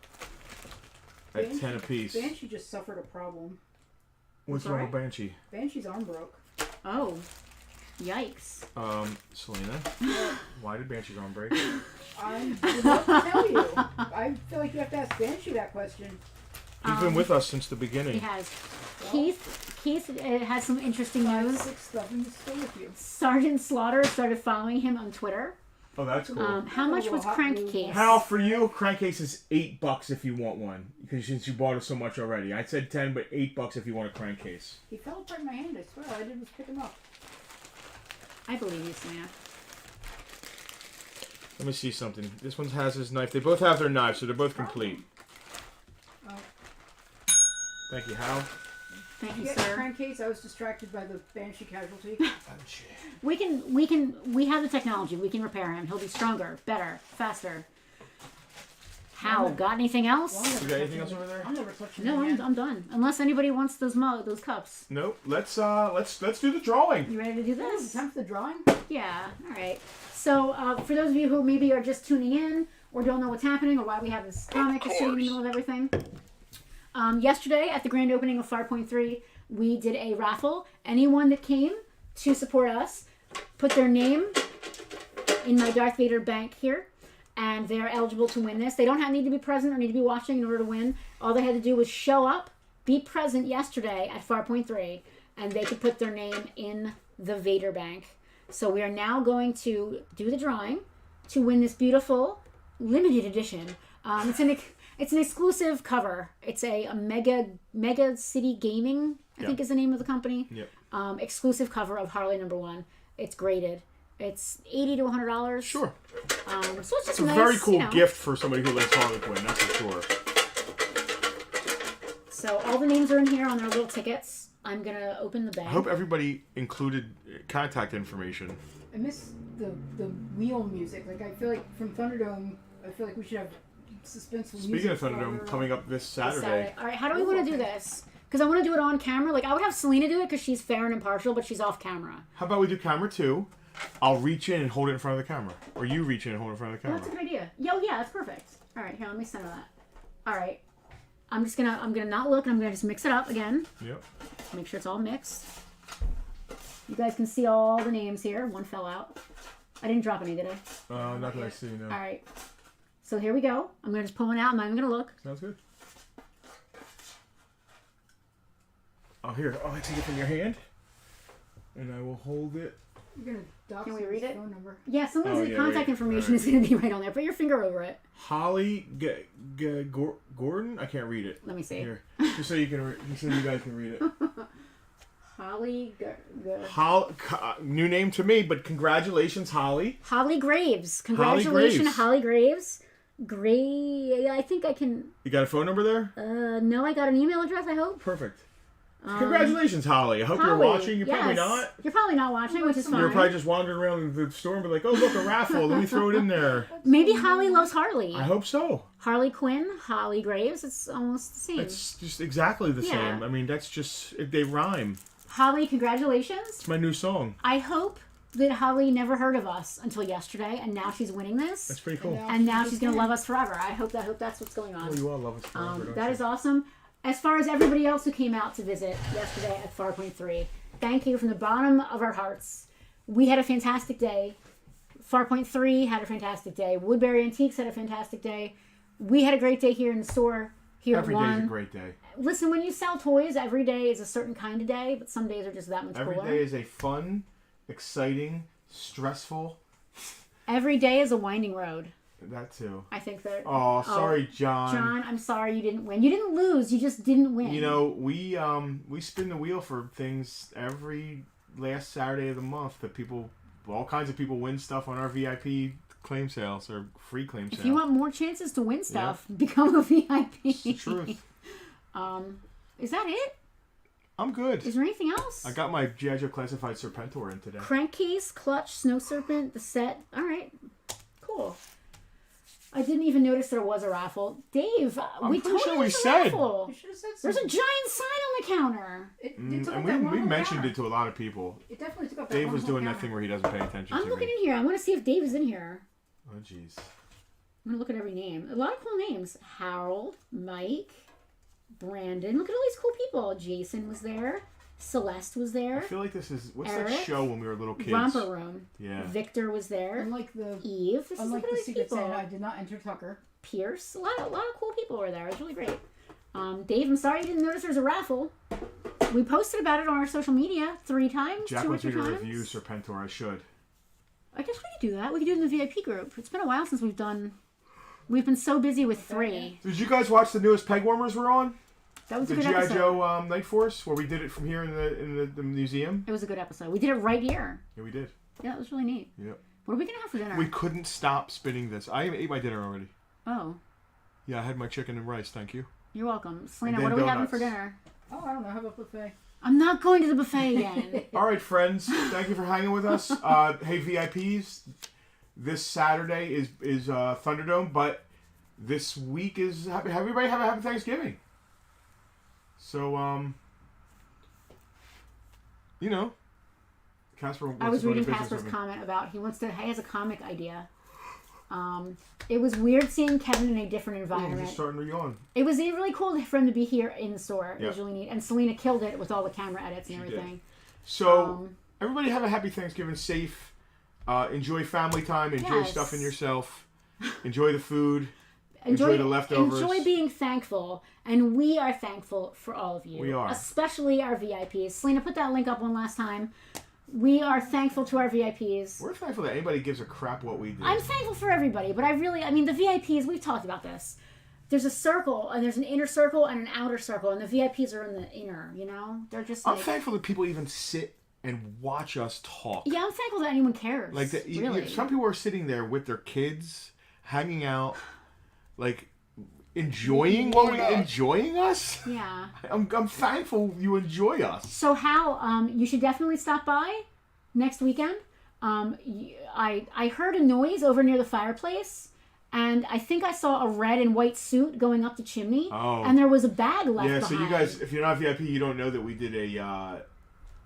At 10 apiece. Banshee just suffered a problem. What's wrong with Banshee? Banshee's arm broke. Oh. Yikes. Selena, why did Banshee's arm break? I would love to tell you. I feel like you have to ask Banshee that question. He's been with us since the beginning. He has. Keith has some interesting news. 6 of them is still with you. Sergeant Slaughter started following him on Twitter. Oh, that's cool. How much was Crankcase? Hal, for you, crankcase is $8 if you want one. Because since you bought it so much already. I said 10, but $8 if you want a crankcase. He fell apart in my hand, I swear. All I did was pick him up. I believe you, Selena. Let me see something. This one has his knife. They both have their knives, so they're both complete. Oh. Thank you, Hal. Thank you, Get sir. Crankcase, I was distracted by the Banshee casualty. We have the technology. We can repair him. He'll be stronger, better, faster. How? Got anything else? You got anything else over there? I'm never touching No, him. I'm done. Unless anybody wants those cups. Nope. Let's do the drawing. You ready to do Is this? it time for the drawing? Yeah. All right. So for those of you who maybe are just tuning in or don't know what's happening or why we have this comic sitting in the middle of everything. Yesterday at the grand opening of Farpoint 3, we did a raffle. Anyone that came to support us put their name in my Darth Vader bank here, and they're eligible to win this. They don't need to be present or need to be watching in order to win. All they had to do was show up, be present yesterday at Farpoint 3, and they could put their name in the Vader bank. So we are now going It's an exclusive cover. It's a Mega City Gaming, I think is the name of the company. Yep. Exclusive cover of Harley #1. It's graded. It's $80 to $100. Sure. So it's just It's a nice, very cool you know. gift for somebody who likes Harley Quinn, that's for sure. So all the names are in here on their little tickets. I'm gonna open the bag. I hope everybody included contact information. I miss the wheel music. Like, I feel like from Thunderdome, I feel like we should have suspenseful music. Speaking of Thunderdome, coming up this Saturday. All right, how do we want to do this? Because I want to do it on camera. Like, I would have Selena do it because she's fair and impartial, but she's off camera. How about we do camera 2? I'll reach in and hold it in front of the camera. Or you reach in and hold it in front of the Oh, camera. that's a good idea. Yeah, that's perfect. All right, here, let me center that. All right. I'm gonna not look, and I'm gonna just mix it up again. Yep. Make sure it's all mixed. You guys can see all the names here. One fell out. I didn't drop any, did I? Not that I see, no. All right. So here we go. I'm gonna just pull one out. I'm not even gonna look. Sounds good. Oh, here. Oh, I take it from your hand. And I will hold it. You're gonna dox Can we his read it? phone number. Yeah, someone's Oh, yeah, contact wait. information is gonna be right on there. Put your finger over it. Holly Gordon? I can't read it. Let me see. Here. Just so you can just so you guys can read it. Holly. New name to me, but congratulations, Holly. Holly Graves. Congratulations, Graves. Holly Graves. I think I can. You got a phone number there? No, I got an email address. I hope. Perfect. Congratulations, Holly. I hope you're Holly, watching. You're probably yes. not. You're probably not watching, which is fine. You're probably just wandering around the store and be like, oh, look, a raffle. Let me throw it in there. Maybe Holly loves Harley. I hope so. Harley Quinn, Holly Graves. It's almost the same. It's just exactly the Yeah. same. I mean, that's just, they rhyme. Holly, congratulations. It's my new song. I hope that Holly never heard of us until yesterday, and now she's winning this. That's pretty cool. And now she's going to love us forever. I hope that's what's going on. Oh, you all love us forever, don't That you? is awesome. As far as everybody else who came out to visit yesterday at Farpoint 3, thank you from the bottom of our hearts. We had a fantastic day. Farpoint 3 had a fantastic day. Woodbury Antiques had a fantastic day. We had a great day here in the store. Here Every at 1. day's a great day. Listen, when you sell toys, every day is a certain kind of day, but some days are just that much Every cooler. day is a fun, exciting, stressful. Every day is a winding road. That too. I think that. Oh, sorry, John. John, I'm sorry you didn't win. You didn't lose. You just didn't win. You know, we spin the wheel for things every last Saturday of the month that all kinds of people win stuff on our VIP claim sales or free claim sale. If you want more chances to win stuff, become a VIP. It's the truth. Is that it? I'm good. Is there anything else? I got my G.I. Joe Classified Serpentor in today. Crankcase, clutch, snow serpent, the set. All right, cool. I didn't even notice there was a raffle. Dave, we pretty told sure you we there's a said. raffle. You should have said There's something. a giant sign on the counter. It took And up that one we whole mentioned counter. it to a lot of people. It definitely took up that Dave one was whole doing that counter. thing where he doesn't pay attention I'm to looking me. in here. I want to see if Dave is in here. Oh, jeez. I'm going to look at every name. A lot of cool names. Harold, Mike, Brandon. Look at all these cool people. Jason was there. Celeste was I there. feel like this is... What's Eric? that show when we were little kids? Romper Room. Yeah. Victor was there. Unlike the Eve. This is look unlike at all the these Secret people. Santa, I did not enter Tucker. Pierce. A lot of cool people were there. It was really great. Dave, I'm sorry you didn't notice there's a raffle. We posted about it on our social media 3 times. Jack 2 or wants me 3 to times. review Serpentor. I should. I guess we could do that. We could do it in the VIP group. It's been a while since we've done. We've been so busy with 3. Did you guys watch the newest Peg Warmers we're on? That was a The good G.I. episode. Joe Night Force, where we did it from here in the museum? It was a good episode. We did it right here. Yeah, we did. Yeah, it was really neat. Yep. What are we gonna have for dinner? We couldn't stop spinning this. I ate my dinner already. Oh, Yeah, I had my chicken and rice, thank you. you're welcome. Selena, And what then are we having for donuts. dinner? Oh, I don't know. How about buffet? I'm not going to the buffet again. All right, friends. Thank you for hanging with us. Hey, VIPs. This Saturday is Thunderdome, but this week is everybody have a happy Thanksgiving. So Casper. Wants I was to go to reading business Casper's with me. comment about he has a comic idea. It was weird seeing Kevin in a different Oh, I'm environment. just starting to yawn. It was really cool for him to be here in the store. It was Yeah. really neat. And Selena killed it with all the camera edits and She did. everything. So everybody have a happy Thanksgiving. Safe. Enjoy family time. Enjoy Yes. stuffing yourself. Enjoy the food. Enjoy the leftovers. Enjoy being thankful. And we are thankful for all of you. We are. Especially our VIPs. Selena, put that link up one last time. We are thankful to our VIPs. We're thankful that anybody gives a crap what we do. I'm thankful for everybody, but the VIPs, we've talked about this. there's a circle, and there's an inner circle and an outer circle, and the VIPs are in the inner, you know? They're just I'm like... thankful that people even sit and watch us talk. Yeah, I'm thankful that anyone cares. Like, really. some people are sitting there with their kids, hanging out, like, enjoying us. Yeah. I'm thankful you enjoy us. So Hal, you should definitely stop by next weekend. I heard a noise over near the fireplace, and I think I saw a red and white suit going up the chimney. Oh. And there was a bag left behind. Yeah, so you guys, if you're not VIP, you don't know that we did a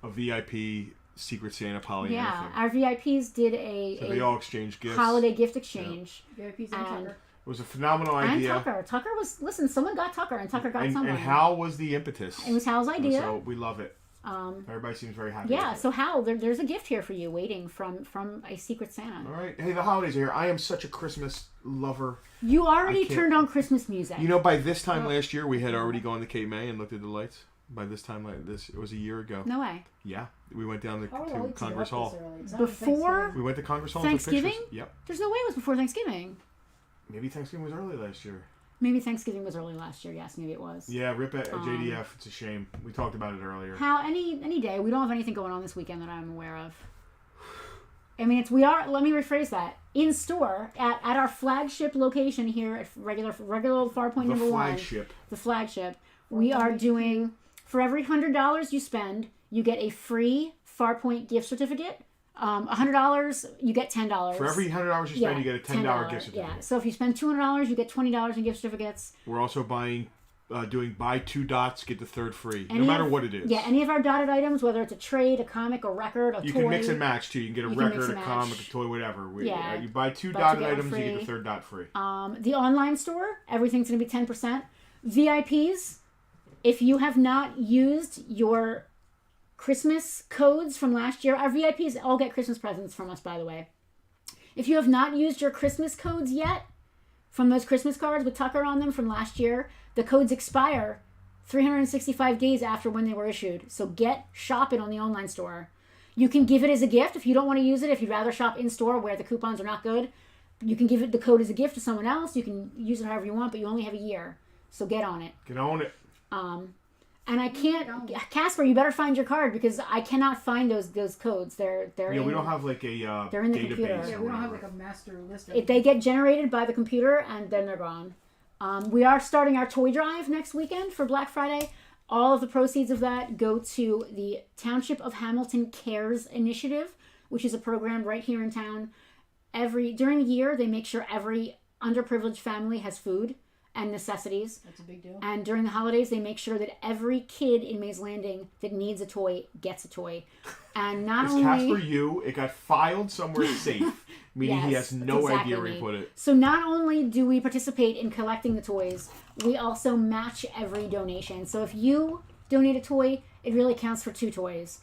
VIP Secret Santa Pollyanna Yeah, thing. our VIPs did So they all exchanged gifts. holiday gift exchange. VIPs and Tucker. It was a phenomenal And idea. Tucker was, listen, someone got Tucker, and Tucker got someone. And Hal was the impetus. It was Hal's idea. So we love it. Everybody seems very happy. Yeah, with it. so Hal, there's a gift here for you waiting from a Secret Santa. All right. Hey, the holidays are here. I am such a Christmas lover. You already turned on Christmas music. You know, by this time last year, we had already gone to Cape May and looked at the lights. By this time, it was a year ago. No way. Yeah, we went down to How are the lights Congress up Hall. this early? It's not Before We went to Congress Hall. and took Thanksgiving? pictures. Yep. There's no way it was before Thanksgiving. Maybe Thanksgiving was early last year. Maybe Thanksgiving was early last year. Yes, maybe it was. Yeah, rip at JDF. It's a shame. We talked about it earlier. Hal, any day. We don't have anything going on this weekend that I'm aware of. I mean, let me rephrase that. In store, at our flagship location here at regular old Farpoint number flagship. 1. The flagship. We are doing, for every $100 you spend, you get a free Farpoint gift certificate. $100, you get $10. For every $100 you spend, you get a $10 gift certificate. Yeah, so if you spend $200, you get $20 in gift certificates. We're also doing buy 2 dots, get the third free. No matter what it is. Yeah, any of our dotted items, whether it's a trade, a comic, a record, a toy. You can mix and match too. You can get a record, a comic, a toy, whatever. You buy 2 dotted items, you get the third dot free. The online store, everything's going to be 10%. VIPs, if you have not used your Christmas codes from last year, our VIPs all get Christmas presents from us, by the way. If you have not used your Christmas codes yet, from those Christmas cards with Tucker on them from last year, the codes expire 365 days after when they were issued. So get shopping on the online store. You can give it as a gift if you don't want to use it. If you'd rather shop in store where the coupons are not good, you can give it the code as a gift to someone else. You can use it however you want, but you only have a year. So get on it. Get on it. And I can't, Casper, you better find your card because I cannot find those codes. They're we don't have like a they're in the database. computer. Yeah, we don't have like a master list. They get generated by the computer and then they're gone. We are starting our toy drive next weekend for Black Friday. All of the proceeds of that go to the Township of Hamilton Cares Initiative, which is a program right here in town. During the year, they make sure every underprivileged family has food and necessities. That's a big deal. And during the holidays, they make sure that every kid in Mays Landing that needs a toy gets a toy. And not It's only... Casper you. It got filed somewhere safe, meaning he has no idea where he put it. So not only do we participate in collecting the toys, we also match every donation. So if you donate a toy, it really counts for 2 toys.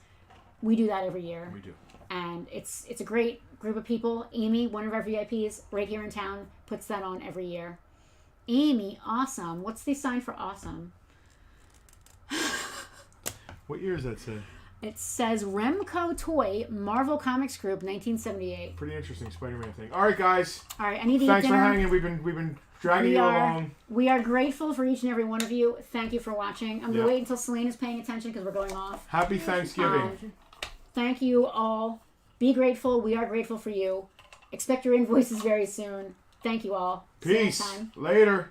We do that every year. We do. And it's a great group of people. Amy, one of our VIPs right here in town, puts that on every year. Amy, awesome. What's the sign for awesome? What year does that say? It says Remco Toy, Marvel Comics Group, 1978. Pretty interesting Spider-Man thing. All right, guys. All right, I need to Thanks eat for dinner. hanging. We've been dragging you along. We are grateful for each and every one of you. Thank you for watching. I'm going to wait until Selena's paying attention because we're going off. Happy Thanksgiving. Thank you all. Be grateful. We are grateful for you. Expect your invoices very soon. Thank you all. See you next Peace. time. Later.